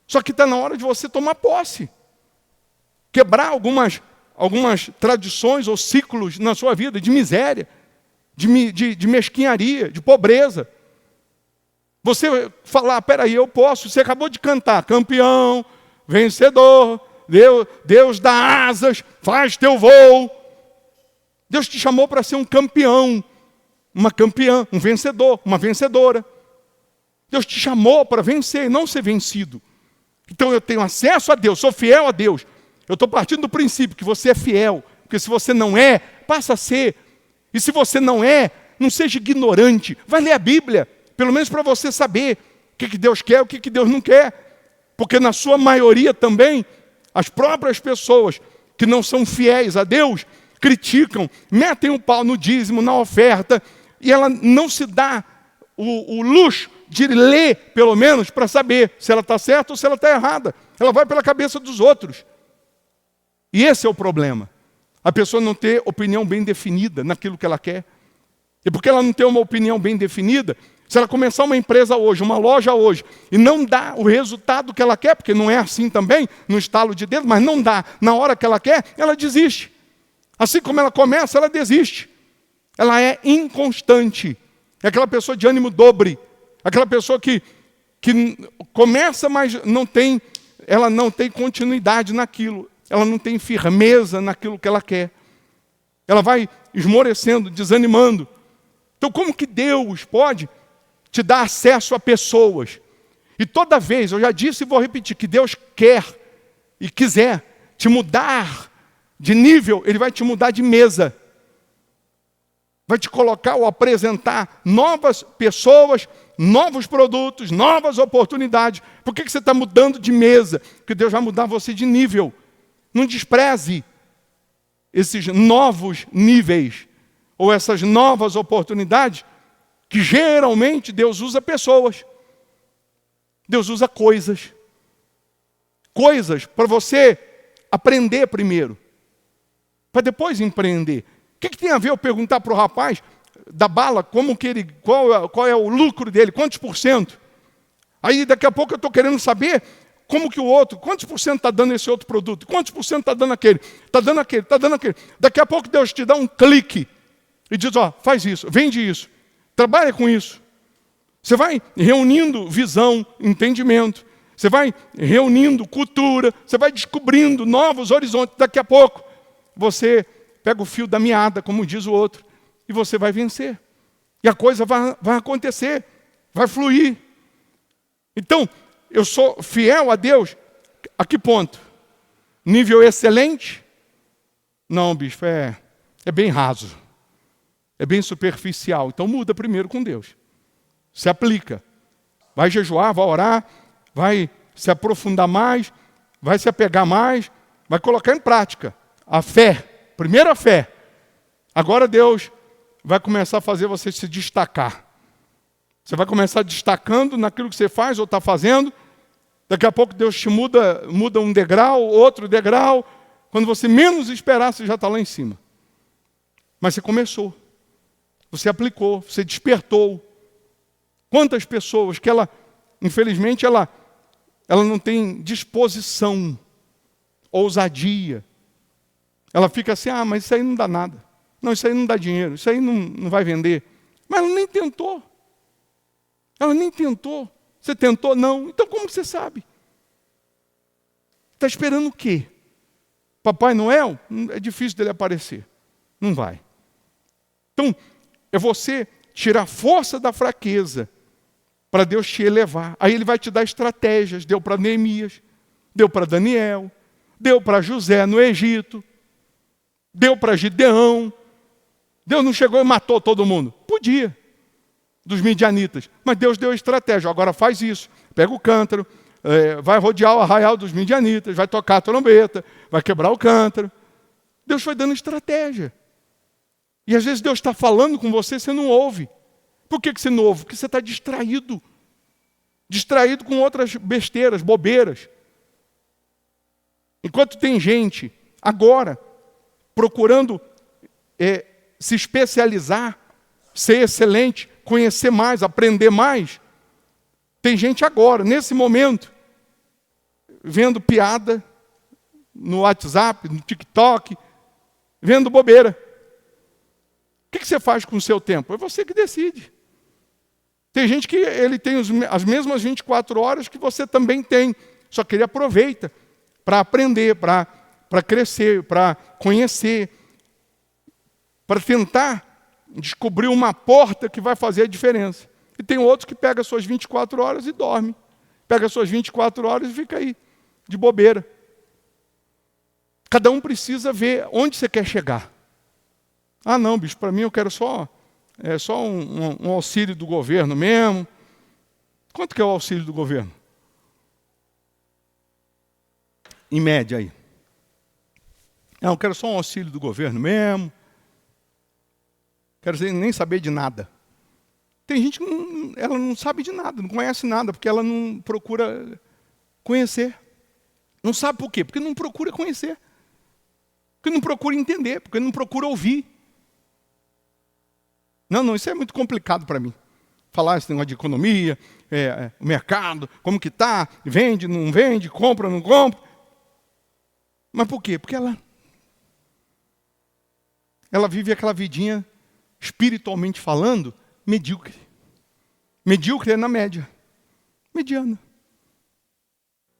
Só que está na hora de você tomar posse. Quebrar algumas tradições ou ciclos na sua vida de miséria, de mesquinharia, de pobreza. Você falar, peraí, eu posso. Você acabou de cantar, campeão, vencedor, Deus dá asas, faz teu voo. Deus te chamou para ser um campeão, uma campeã, um vencedor, uma vencedora. Deus te chamou para vencer e não ser vencido. Então eu tenho acesso a Deus, sou fiel a Deus. Eu estou partindo do princípio que você é fiel, porque se você não é, passa a ser. E se você não é, não seja ignorante. Vai ler a Bíblia, pelo menos para você saber o que Deus quer, o que Deus não quer. Porque na sua maioria também, as próprias pessoas que não são fiéis a Deus, criticam, metem o pau no dízimo, na oferta, e ela não se dá o luxo de ler, pelo menos, para saber se ela está certa ou se ela está errada. Ela vai pela cabeça dos outros. E esse é o problema. A pessoa não ter opinião bem definida naquilo que ela quer. E porque ela não tem uma opinião bem definida, se ela começar uma empresa hoje, uma loja hoje, e não dá o resultado que ela quer, porque não é assim também, no estalo de dedo, mas não dá na hora que ela quer, ela desiste. Assim como ela começa, ela desiste. Ela é inconstante. É aquela pessoa de ânimo dobre. Aquela pessoa que que começa, mas ela não tem continuidade naquilo. Ela não tem firmeza naquilo que ela quer. Ela vai esmorecendo, desanimando. Então, como que Deus pode te dar acesso a pessoas? E toda vez, eu já disse e vou repetir, que Deus quer e quiser te mudar de nível, Ele vai te mudar de mesa. Vai te colocar ou apresentar novas pessoas, novos produtos, novas oportunidades. Por que você está mudando de mesa? Porque Deus vai mudar você de nível. Não despreze esses novos níveis ou essas novas oportunidades que geralmente Deus usa pessoas. Deus usa coisas. Coisas para você aprender primeiro, para depois empreender. O que tem a ver eu perguntar para o rapaz da bala qual é o lucro dele, quantos por cento? Aí daqui a pouco eu estou querendo saber como que o outro, quantos por cento está dando esse outro produto, quantos por cento está dando aquele, está dando aquele, está dando aquele. Daqui a pouco Deus te dá um clique e diz, faz isso, vende isso, trabalha com isso. Você vai reunindo visão, entendimento, você vai reunindo cultura, você vai descobrindo novos horizontes. Daqui a pouco você pega o fio da meada, como diz o outro, e você vai vencer. E a coisa vai acontecer, vai fluir. Então, eu sou fiel a Deus. A que ponto? Nível excelente? Não, bispo, é bem raso. É bem superficial. Então muda primeiro com Deus. Se aplica. Vai jejuar, vai orar, vai se aprofundar mais, vai se apegar mais, vai colocar em prática. A fé. Primeiro a fé. Agora Deus vai começar a fazer você se destacar. Você vai começar destacando naquilo que você faz ou está fazendo. Daqui a pouco Deus te muda um degrau, outro degrau. Quando você menos esperar, você já está lá em cima. Mas você começou. Você aplicou, você despertou. Quantas pessoas que infelizmente, ela não tem disposição, ousadia. Ela fica assim, mas isso aí não dá nada. Não, isso aí não dá dinheiro, isso aí não vai vender. Mas ela nem tentou. Ela nem tentou. Você tentou? Não. Então como você sabe? Está esperando o quê? Papai Noel? É difícil dele aparecer. Não vai. Então, é você tirar força da fraqueza para Deus te elevar. Aí Ele vai te dar estratégias. Deu para Neemias, deu para Daniel, deu para José no Egito, deu para Gideão. Deus não chegou e matou todo mundo? Podia. Dos midianitas. Mas Deus deu estratégia. Agora faz isso. Pega o cântaro, vai rodear o arraial dos midianitas, vai tocar a trombeta, vai quebrar o cântaro. Deus foi dando estratégia. E às vezes Deus está falando com você, você não ouve. Por que você não ouve? Porque você está distraído. Distraído com outras besteiras, bobeiras. Enquanto tem gente agora procurando se especializar, ser excelente, conhecer mais, aprender mais. Tem gente agora, nesse momento, vendo piada no WhatsApp, no TikTok, vendo bobeira. O que você faz com o seu tempo? É você que decide. Tem gente que ele tem as mesmas 24 horas que você também tem, só que ele aproveita para aprender, para crescer, para conhecer, para tentar descobrir uma porta que vai fazer a diferença. E tem outros que pega suas 24 horas e dorme. Pega suas 24 horas e fica aí, de bobeira. Cada um precisa ver onde você quer chegar. Ah, não, bicho, para mim eu quero só um auxílio do governo mesmo. Quanto que é o auxílio do governo? Em média aí. Não, eu quero só um auxílio do governo mesmo. Quero nem saber de nada. Tem gente que ela não sabe de nada, não conhece nada, porque ela não procura conhecer. Não sabe por quê? Porque não procura conhecer. Porque não procura entender, porque não procura ouvir. Não, isso é muito complicado para mim. Falar esse negócio de economia, o mercado, como que está, vende, não vende, compra, não compra. Mas por quê? Porque ela vive aquela vidinha, espiritualmente falando, medíocre. Medíocre é na média. Mediana.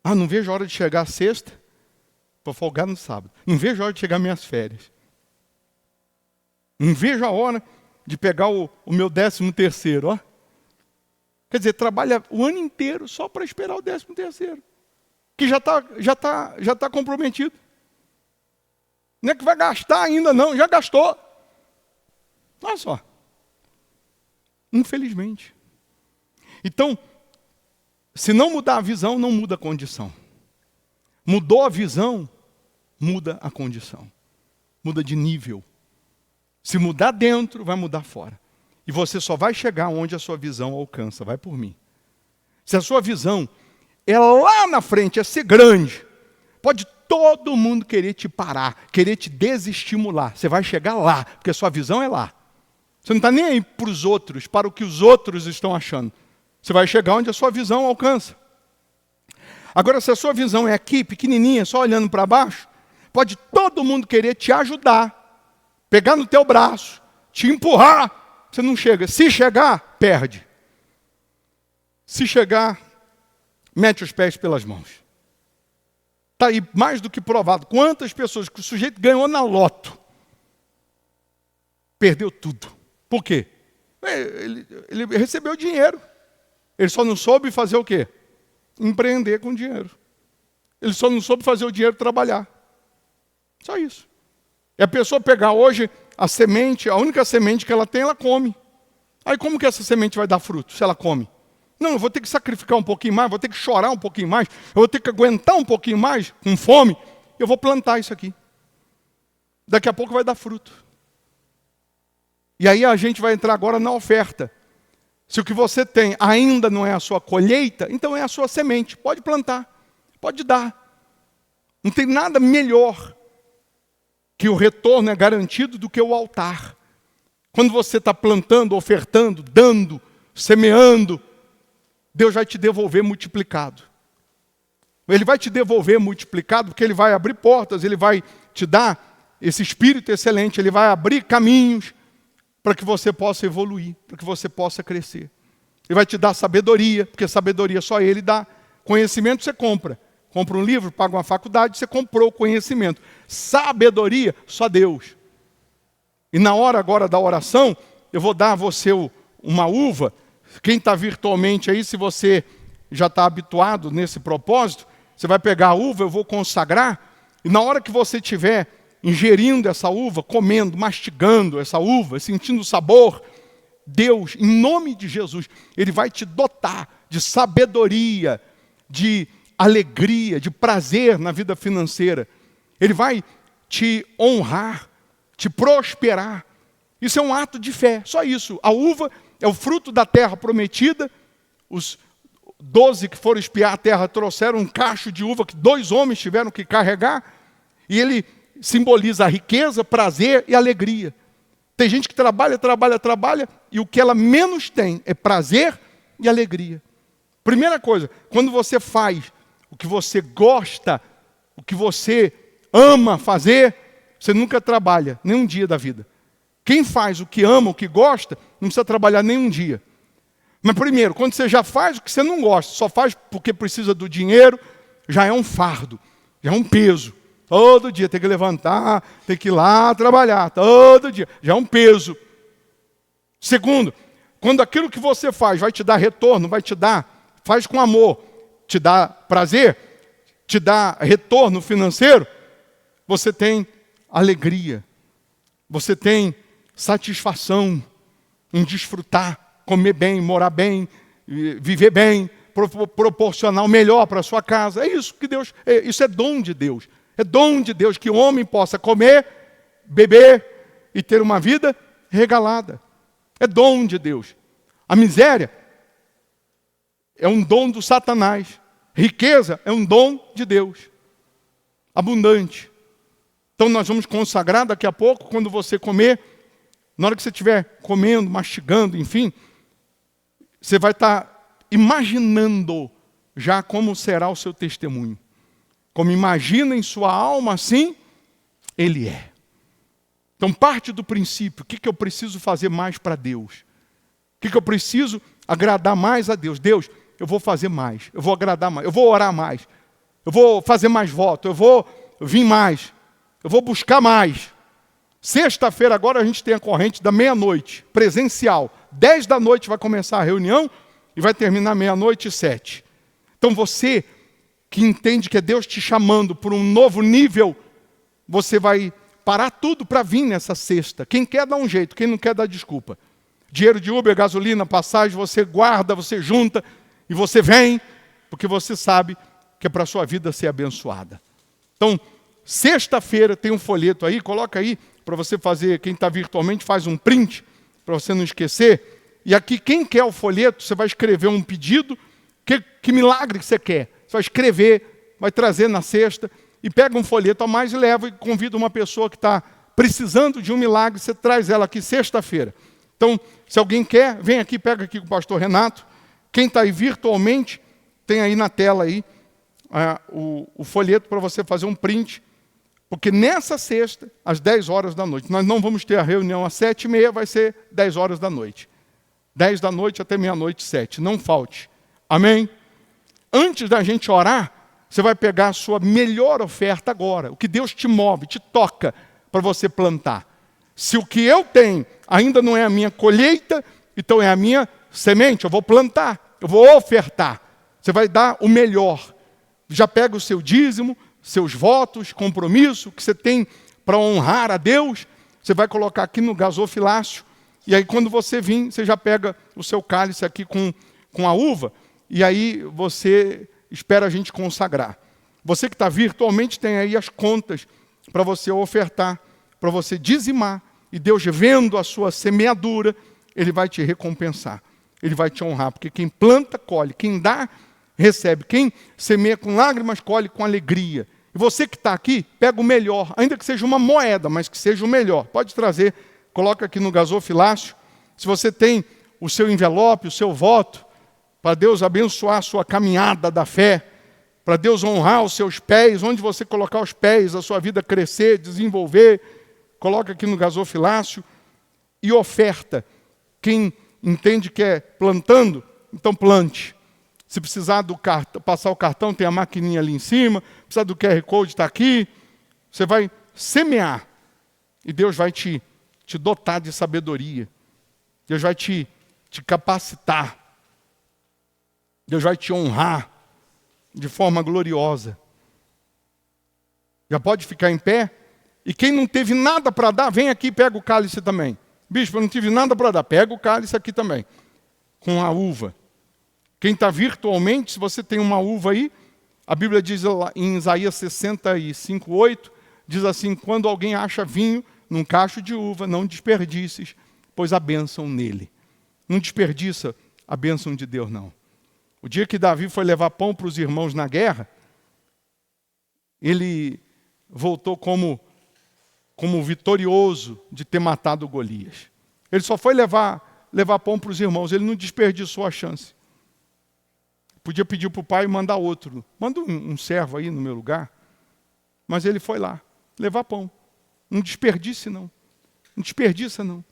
Ah, não vejo a hora de chegar a sexta para folgar no sábado. Não vejo a hora de chegar minhas férias. Não vejo a hora de pegar o meu 13º, ó. Quer dizer, trabalha o ano inteiro só para esperar o 13º. Que já tá comprometido. Não é que vai gastar ainda não, já gastou. Olha só. Infelizmente. Então, se não mudar a visão, não muda a condição. Mudou a visão, muda a condição. Muda de nível. Se mudar dentro, vai mudar fora. E você só vai chegar onde a sua visão alcança. Vai por mim. Se a sua visão é lá na frente, é ser grande, pode todo mundo querer te parar, querer te desestimular. Você vai chegar lá, porque a sua visão é lá. Você não está nem aí para os outros, para o que os outros estão achando. Você vai chegar onde a sua visão alcança. Agora, se a sua visão é aqui, pequenininha, só olhando para baixo, pode todo mundo querer te ajudar, pegar no teu braço, te empurrar, você não chega. Se chegar, perde. Se chegar, mete os pés pelas mãos. Está aí mais do que provado. Quantas pessoas que o sujeito ganhou na loto, perdeu tudo. Por quê? Ele recebeu dinheiro. Ele só não soube fazer o quê? Empreender com dinheiro. Ele só não soube fazer o dinheiro trabalhar. Só isso. E a pessoa pegar hoje a semente, a única semente que ela tem, ela come. Aí como que essa semente vai dar fruto se ela come? Não, eu vou ter que sacrificar um pouquinho mais, vou ter que chorar um pouquinho mais, eu vou ter que aguentar um pouquinho mais, com fome, eu vou plantar isso aqui. Daqui a pouco vai dar fruto. E aí a gente vai entrar agora na oferta. Se o que você tem ainda não é a sua colheita, então é a sua semente. Pode plantar, pode dar. Não tem nada melhor que o retorno é garantido do que o altar. Quando você está plantando, ofertando, dando, semeando, Deus vai te devolver multiplicado. Ele vai te devolver multiplicado porque Ele vai abrir portas, Ele vai te dar esse espírito excelente, Ele vai abrir caminhos para que você possa evoluir, para que você possa crescer. Ele vai te dar sabedoria, porque sabedoria só Ele dá. Conhecimento você compra. Compra um livro, paga uma faculdade, você comprou o conhecimento. Sabedoria, só Deus. E na hora agora da oração, eu vou dar a você uma uva. Quem está virtualmente aí, se você já está habituado nesse propósito, você vai pegar a uva, eu vou consagrar, e na hora que você estiver ingerindo essa uva, comendo, mastigando essa uva, sentindo o sabor, Deus, em nome de Jesus, Ele vai te dotar de sabedoria, de alegria, de prazer na vida financeira. Ele vai te honrar, te prosperar. Isso é um ato de fé, só isso. A uva é o fruto da terra prometida. Os 12 que foram espiar a terra trouxeram um cacho de uva que 2 homens tiveram que carregar. E ele simboliza a riqueza, prazer e alegria. Tem gente que trabalha, e o que ela menos tem é prazer e alegria. Primeira coisa, quando você faz o que você gosta, o que você ama fazer, você nunca trabalha, nem um dia da vida. Quem faz o que ama, o que gosta, não precisa trabalhar nem um dia. Mas primeiro, quando você já faz o que você não gosta, só faz porque precisa do dinheiro, já é um fardo, já é um peso. Todo dia tem que levantar, tem que ir lá trabalhar, todo dia. Já é um peso. Segundo, quando aquilo que você faz vai te dar retorno, faz com amor, te dá prazer, te dá retorno financeiro, você tem alegria, você tem satisfação em desfrutar, comer bem, morar bem, viver bem, proporcionar o melhor para a sua casa. É isso que Deus, isso é dom de Deus. É dom de Deus que o homem possa comer, beber e ter uma vida regalada. É dom de Deus. A miséria é um dom do Satanás. Riqueza é um dom de Deus. Abundante. Então nós vamos consagrar daqui a pouco, quando você comer, na hora que você estiver comendo, mastigando, enfim, você vai estar imaginando já como será o seu testemunho. Como imagina em sua alma, assim, Ele é. Então parte do princípio, o que eu preciso fazer mais para Deus? O que eu preciso agradar mais a Deus? Deus, eu vou fazer mais, eu vou agradar mais, eu vou orar mais, eu vou fazer mais voto, eu vou vir mais, eu vou buscar mais. Sexta-feira agora a gente tem a corrente da meia-noite, presencial. 10 da noite vai começar a reunião e vai terminar meia-noite e 7. Então você que entende que é Deus te chamando por um novo nível, você vai parar tudo para vir nessa sexta. Quem quer dá um jeito, quem não quer dá desculpa. Dinheiro de Uber, gasolina, passagem, você guarda, você junta e você vem, porque você sabe que é para a sua vida ser abençoada. Então, sexta-feira tem um folheto aí, coloca aí para você fazer, quem está virtualmente faz um print, para você não esquecer. E aqui, quem quer o folheto, você vai escrever um pedido, que milagre que você quer. Você vai escrever, vai trazer na sexta, e pega um folheto a mais e leva e convida uma pessoa que está precisando de um milagre, você traz ela aqui sexta-feira. Então, se alguém quer, vem aqui, pega aqui com o pastor Renato. Quem está aí virtualmente, tem aí na tela aí o folheto para você fazer um print. Porque nessa sexta, às 10 horas da noite, nós não vamos ter a reunião às 7h30, vai ser 10 horas da noite. 10 da noite até meia-noite, 7. Não falte. Amém? Antes da gente orar, você vai pegar a sua melhor oferta agora. O que Deus te move, te toca para você plantar. Se o que eu tenho ainda não é a minha colheita, então é a minha semente. Eu vou plantar, eu vou ofertar. Você vai dar o melhor. Já pega o seu dízimo, seus votos, compromisso que você tem para honrar a Deus. Você vai colocar aqui no gasofilácio. E aí quando você vir, você já pega o seu cálice aqui com a uva. E aí você espera a gente consagrar. Você que está virtualmente tem aí as contas para você ofertar, para você dizimar. E Deus, vendo a sua semeadura, Ele vai te recompensar. Ele vai te honrar. Porque quem planta, colhe. Quem dá, recebe. Quem semeia com lágrimas, colhe com alegria. E você que está aqui, pega o melhor. Ainda que seja uma moeda, mas que seja o melhor. Pode trazer, coloca aqui no gasofilácio. Se você tem o seu envelope, o seu voto, para Deus abençoar a sua caminhada da fé, para Deus honrar os seus pés, onde você colocar os pés, a sua vida crescer, desenvolver, coloca aqui no gasofilácio e oferta. Quem entende que é plantando, então plante. Se precisar passar o cartão, tem a maquininha ali em cima, precisar do QR Code, está aqui. Você vai semear e Deus vai te dotar de sabedoria. Deus vai te capacitar. Deus vai te honrar de forma gloriosa. Já pode ficar em pé. E quem não teve nada para dar, vem aqui e pega o cálice também. Bispo, eu não tive nada para dar. Pega o cálice aqui também, com a uva. Quem está virtualmente, se você tem uma uva aí, a Bíblia diz em Isaías 65:8, diz assim, quando alguém acha vinho num cacho de uva, não desperdices, pois há bênção nele. Não desperdiça a bênção de Deus, não. O dia que Davi foi levar pão para os irmãos na guerra, ele voltou como vitorioso de ter matado Golias. Ele só foi levar pão para os irmãos, ele não desperdiçou a chance. Podia pedir para o pai mandar outro. Manda um servo aí no meu lugar. Mas ele foi lá, levar pão. Não desperdice não. Não desperdiça não.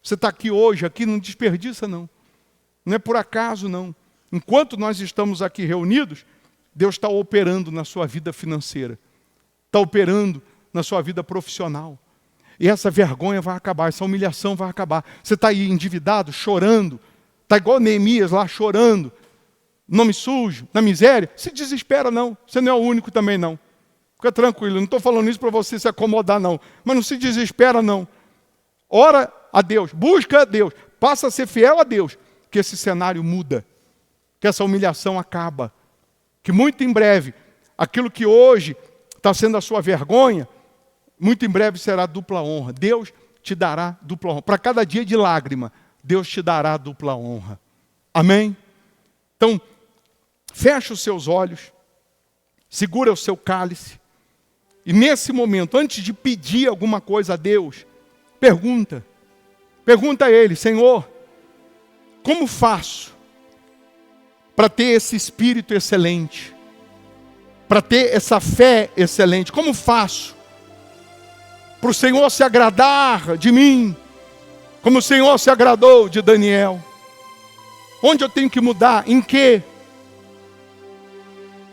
Você está aqui hoje, aqui não desperdiça não. Não é por acaso não. Enquanto nós estamos aqui reunidos, Deus está operando na sua vida financeira. Está operando na sua vida profissional. E essa vergonha vai acabar, essa humilhação vai acabar. Você está aí endividado, chorando. Está igual Neemias lá, chorando. Nome sujo, na miséria. Se desespera não. Você não é o único também não. Fica tranquilo, não estou falando isso para você se acomodar não. Mas não se desespera não. Ora a Deus, busca a Deus. Passa a ser fiel a Deus. Que esse cenário muda. Que essa humilhação acaba. Que muito em breve, aquilo que hoje está sendo a sua vergonha, muito em breve será dupla honra. Deus te dará dupla honra. Para cada dia de lágrima, Deus te dará dupla honra. Amém? Então, fecha os seus olhos, segura o seu cálice, e nesse momento, antes de pedir alguma coisa a Deus, pergunta a Ele, Senhor, como faço para ter esse espírito excelente? Para ter essa fé excelente? Como faço para o Senhor se agradar de mim, como o Senhor se agradou de Daniel? Onde eu tenho que mudar? Em quê?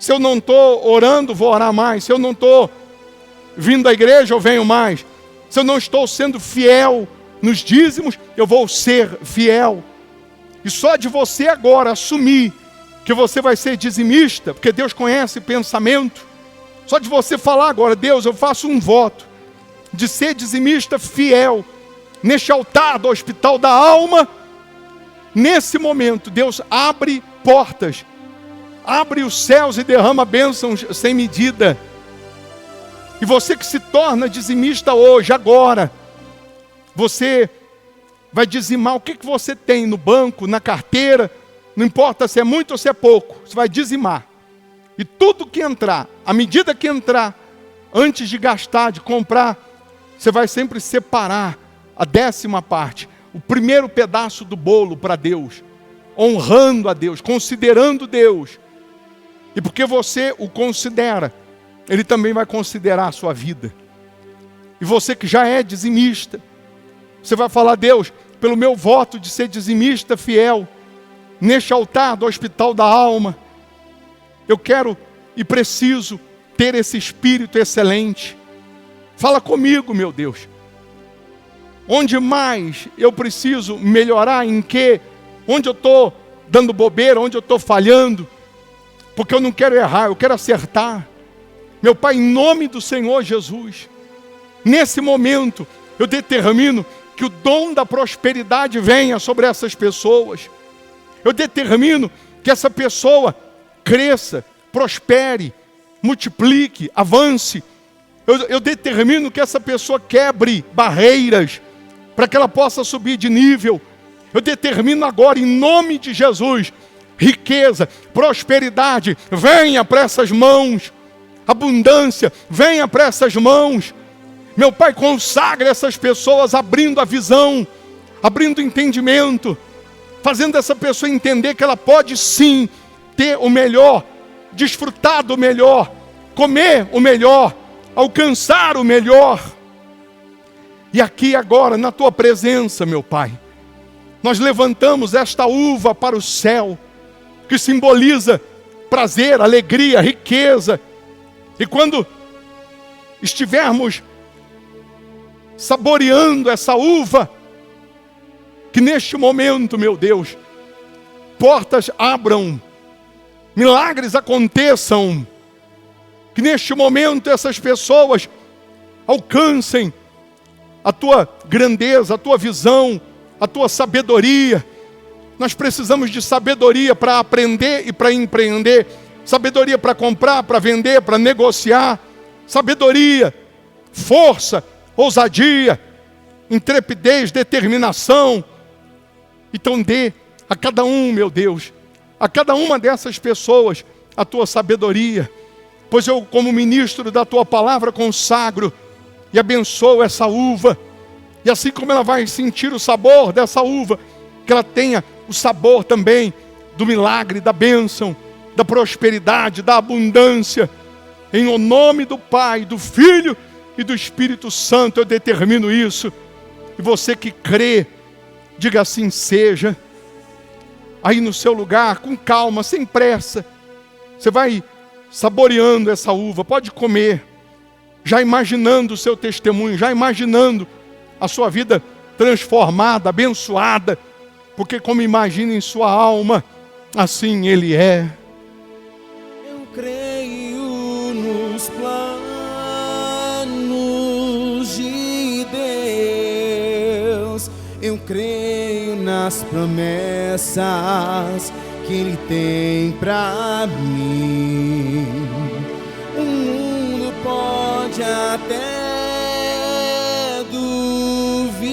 Se eu não estou orando, vou orar mais. Se eu não estou vindo à igreja, eu venho mais. Se eu não estou sendo fiel nos dízimos, eu vou ser fiel. E só de você agora assumir que você vai ser dizimista, porque Deus conhece pensamento, só de você falar agora: Deus, eu faço um voto de ser dizimista fiel neste altar do hospital da alma. Nesse momento, Deus abre portas, abre os céus e derrama bênçãos sem medida. E você que se torna dizimista hoje, agora, você vai dizimar o que você tem no banco, na carteira, não importa se é muito ou se é pouco, você vai dizimar. E tudo que entrar, à medida que entrar, antes de gastar, de comprar, você vai sempre separar a 10ª parte, o primeiro pedaço do bolo para Deus, honrando a Deus, considerando Deus. E porque você o considera, Ele também vai considerar a sua vida. E você que já é dizimista, você vai falar: Deus, pelo meu voto de ser dizimista fiel, neste altar do hospital da alma, eu quero e preciso ter esse espírito excelente. Fala comigo, meu Deus. Onde mais eu preciso melhorar, em quê? Onde eu estou dando bobeira, onde eu estou falhando? Porque eu não quero errar, eu quero acertar. Meu Pai, em nome do Senhor Jesus, nesse momento, eu determino que o dom da prosperidade venha sobre essas pessoas. Eu determino que essa pessoa cresça, prospere, multiplique, avance. Eu determino que essa pessoa quebre barreiras para que ela possa subir de nível. Eu determino agora, em nome de Jesus, riqueza, prosperidade, venha para essas mãos. Abundância, venha para essas mãos. Meu Pai, consagre essas pessoas, abrindo a visão, abrindo o entendimento, fazendo essa pessoa entender que ela pode sim ter o melhor, desfrutar do melhor, comer o melhor, alcançar o melhor. E aqui agora, na Tua presença, meu Pai, nós levantamos esta uva para o céu, que simboliza prazer, alegria, riqueza. E quando estivermos saboreando essa uva, que neste momento, meu Deus, portas abram, milagres aconteçam, que neste momento essas pessoas alcancem a Tua grandeza, a Tua visão, a Tua sabedoria. Nós precisamos de sabedoria para aprender e para empreender, sabedoria para comprar, para vender, para negociar, sabedoria, força, ousadia, intrepidez, determinação. Então dê a cada um, meu Deus, a cada uma dessas pessoas a Tua sabedoria, pois eu, como ministro da Tua palavra, consagro e abençoo essa uva, e assim como ela vai sentir o sabor dessa uva, que ela tenha o sabor também do milagre, da bênção, da prosperidade, da abundância. Em o nome do Pai, do Filho e do Espírito Santo, eu determino isso. E você que crê, diga assim seja. Aí no seu lugar, com calma, sem pressa, você vai saboreando essa uva, pode comer, já imaginando o seu testemunho, já imaginando a sua vida transformada, abençoada, porque como imagina em sua alma, assim Ele é. Eu creio nos planos de Deus, eu creio nas promessas que Ele tem pra mim. O mundo pode até duvidar,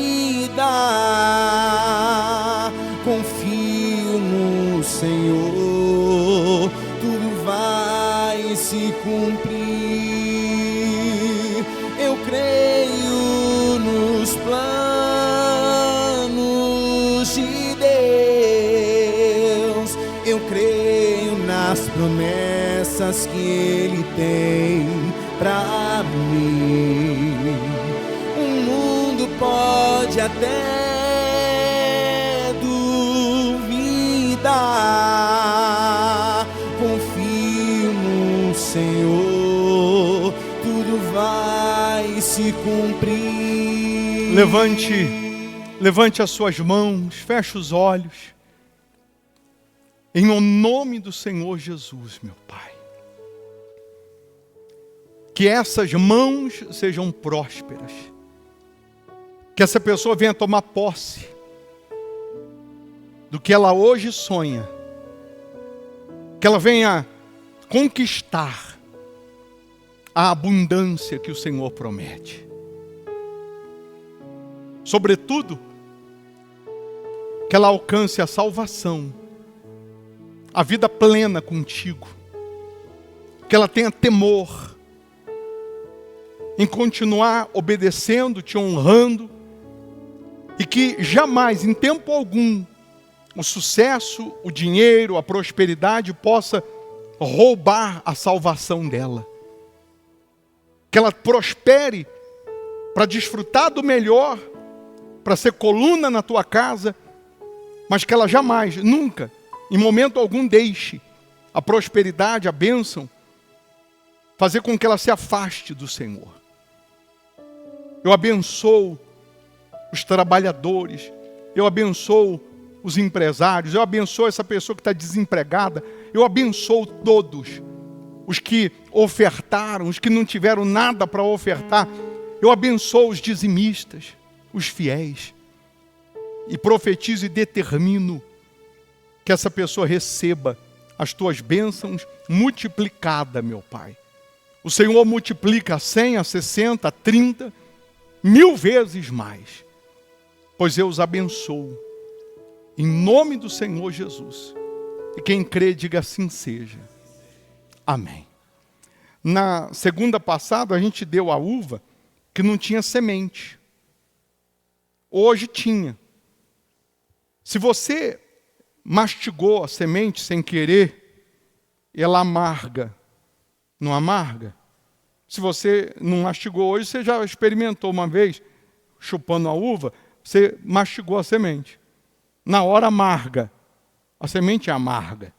confio no Senhor, tudo vai se cumprir. Eu creio nos planos de Deus, eu creio nas promessas que Ele tem pra mim. O mundo pode até duvidar, confio no se cumprir. Levante as suas mãos, feche os olhos. Em nome do Senhor Jesus, meu Pai. Que essas mãos sejam prósperas. Que essa pessoa venha tomar posse do que ela hoje sonha. Que ela venha conquistar a abundância que o Senhor promete. Sobretudo, que ela alcance a salvação, a vida plena contigo. Que ela tenha temor em continuar obedecendo, te honrando, e que jamais, em tempo algum, o sucesso, o dinheiro, a prosperidade possa roubar a salvação dela. Que ela prospere para desfrutar do melhor, para ser coluna na tua casa, mas que ela jamais, nunca, em momento algum, deixe a prosperidade, a bênção, fazer com que ela se afaste do Senhor. Eu abençoo os trabalhadores, eu abençoo os empresários, eu abençoo essa pessoa que está desempregada, eu abençoo todos os que ofertaram, os que não tiveram nada para ofertar, eu abençoo os dizimistas, os fiéis, e profetizo e determino que essa pessoa receba as tuas bênçãos multiplicada, meu Pai. O Senhor multiplica a 100, a 60, a 30, 1000 vezes mais, pois eu os abençoo, em nome do Senhor Jesus. E quem crê, diga assim seja. Amém. Na segunda passada, a gente deu a uva que não tinha semente. Hoje tinha. Se você mastigou a semente sem querer, ela amarga. Não amarga? Se você não mastigou hoje, você já experimentou uma vez, chupando a uva, você mastigou a semente. Na hora amarga. A semente é amarga.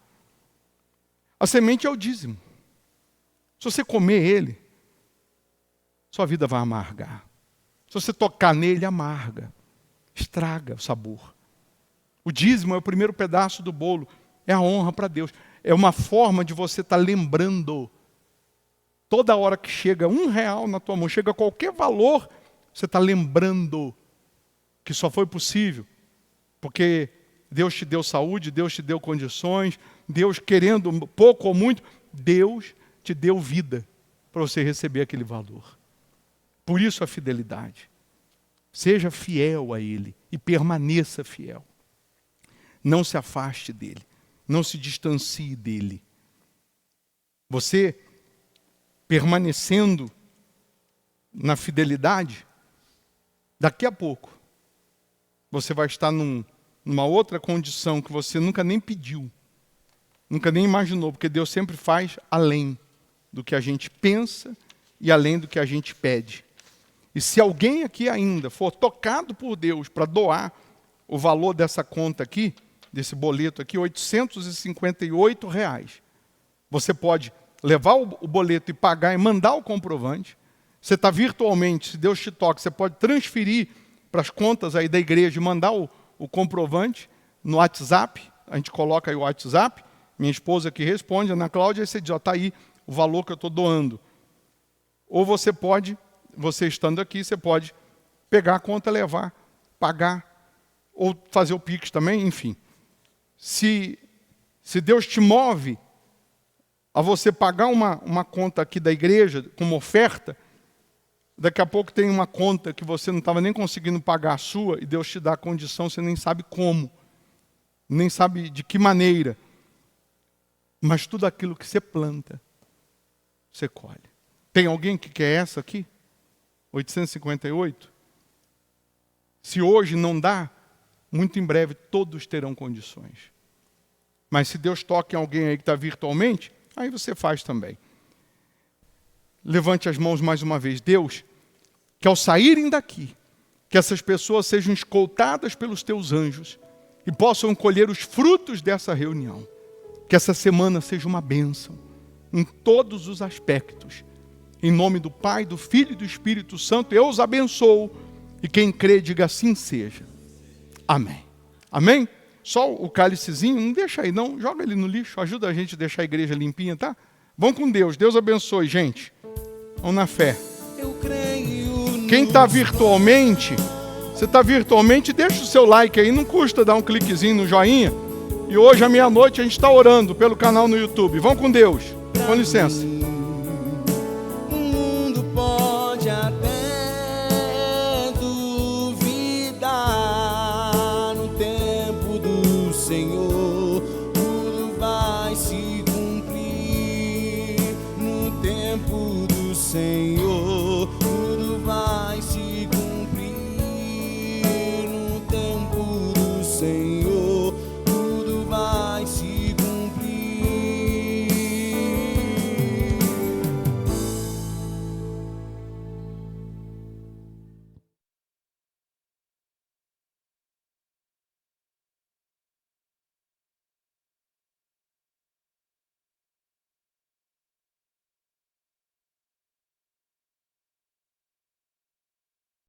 A semente é o dízimo. Se você comer ele, sua vida vai amargar. Se você tocar nele, amarga. Estraga o sabor. O dízimo é o primeiro pedaço do bolo. É a honra para Deus. É uma forma de você estar lembrando. Toda hora que chega R$1 na tua mão, chega qualquer valor, você está lembrando que só foi possível porque Deus te deu saúde, Deus te deu condições, Deus querendo pouco ou muito, Deus te deu vida para você receber aquele valor. Por isso a fidelidade. Seja fiel a Ele e permaneça fiel. Não se afaste dele, não se distancie dele. Você permanecendo na fidelidade, daqui a pouco, você vai estar numa outra condição que você nunca nem pediu, nunca nem imaginou, porque Deus sempre faz além do que a gente pensa e além do que a gente pede. E se alguém aqui ainda for tocado por Deus para doar o valor dessa conta aqui, desse boleto aqui, R$858, você pode levar o boleto e pagar e mandar o comprovante. Você está virtualmente, se Deus te toca, você pode transferir para as contas aí da igreja e mandar o comprovante no WhatsApp. A gente coloca aí o WhatsApp, minha esposa que responde, Ana Cláudia, aí você diz, está aí o valor que eu estou doando. Ou você pode, você estando aqui, você pode pegar a conta, levar, pagar, ou fazer o Pix também, enfim. Se Deus te move a você pagar uma conta aqui da igreja, como oferta, daqui a pouco tem uma conta que você não estava nem conseguindo pagar a sua, e Deus te dá a condição, você nem sabe como, nem sabe de que maneira. Mas tudo aquilo que você planta, você colhe. Tem alguém que quer essa aqui? 858? Se hoje não dá, muito em breve todos terão condições. Mas se Deus toca em alguém aí que está virtualmente, aí você faz também. Levante as mãos mais uma vez. Deus, que ao saírem daqui, que essas pessoas sejam escoltadas pelos teus anjos e possam colher os frutos dessa reunião. Que essa semana seja uma bênção em todos os aspectos. Em nome do Pai, do Filho e do Espírito Santo, eu os abençoo. E quem crê, diga assim seja. Amém. Amém? Só o cálicezinho, não deixa aí não, joga ele no lixo, ajuda a gente a deixar a igreja limpinha, tá? Vão com Deus, Deus abençoe, gente. Vamos na fé. Quem está virtualmente, você está virtualmente, deixa o seu like aí, não custa dar um cliquezinho no joinha. E hoje à meia-noite a gente está orando pelo canal no YouTube. Vão com Deus, com licença.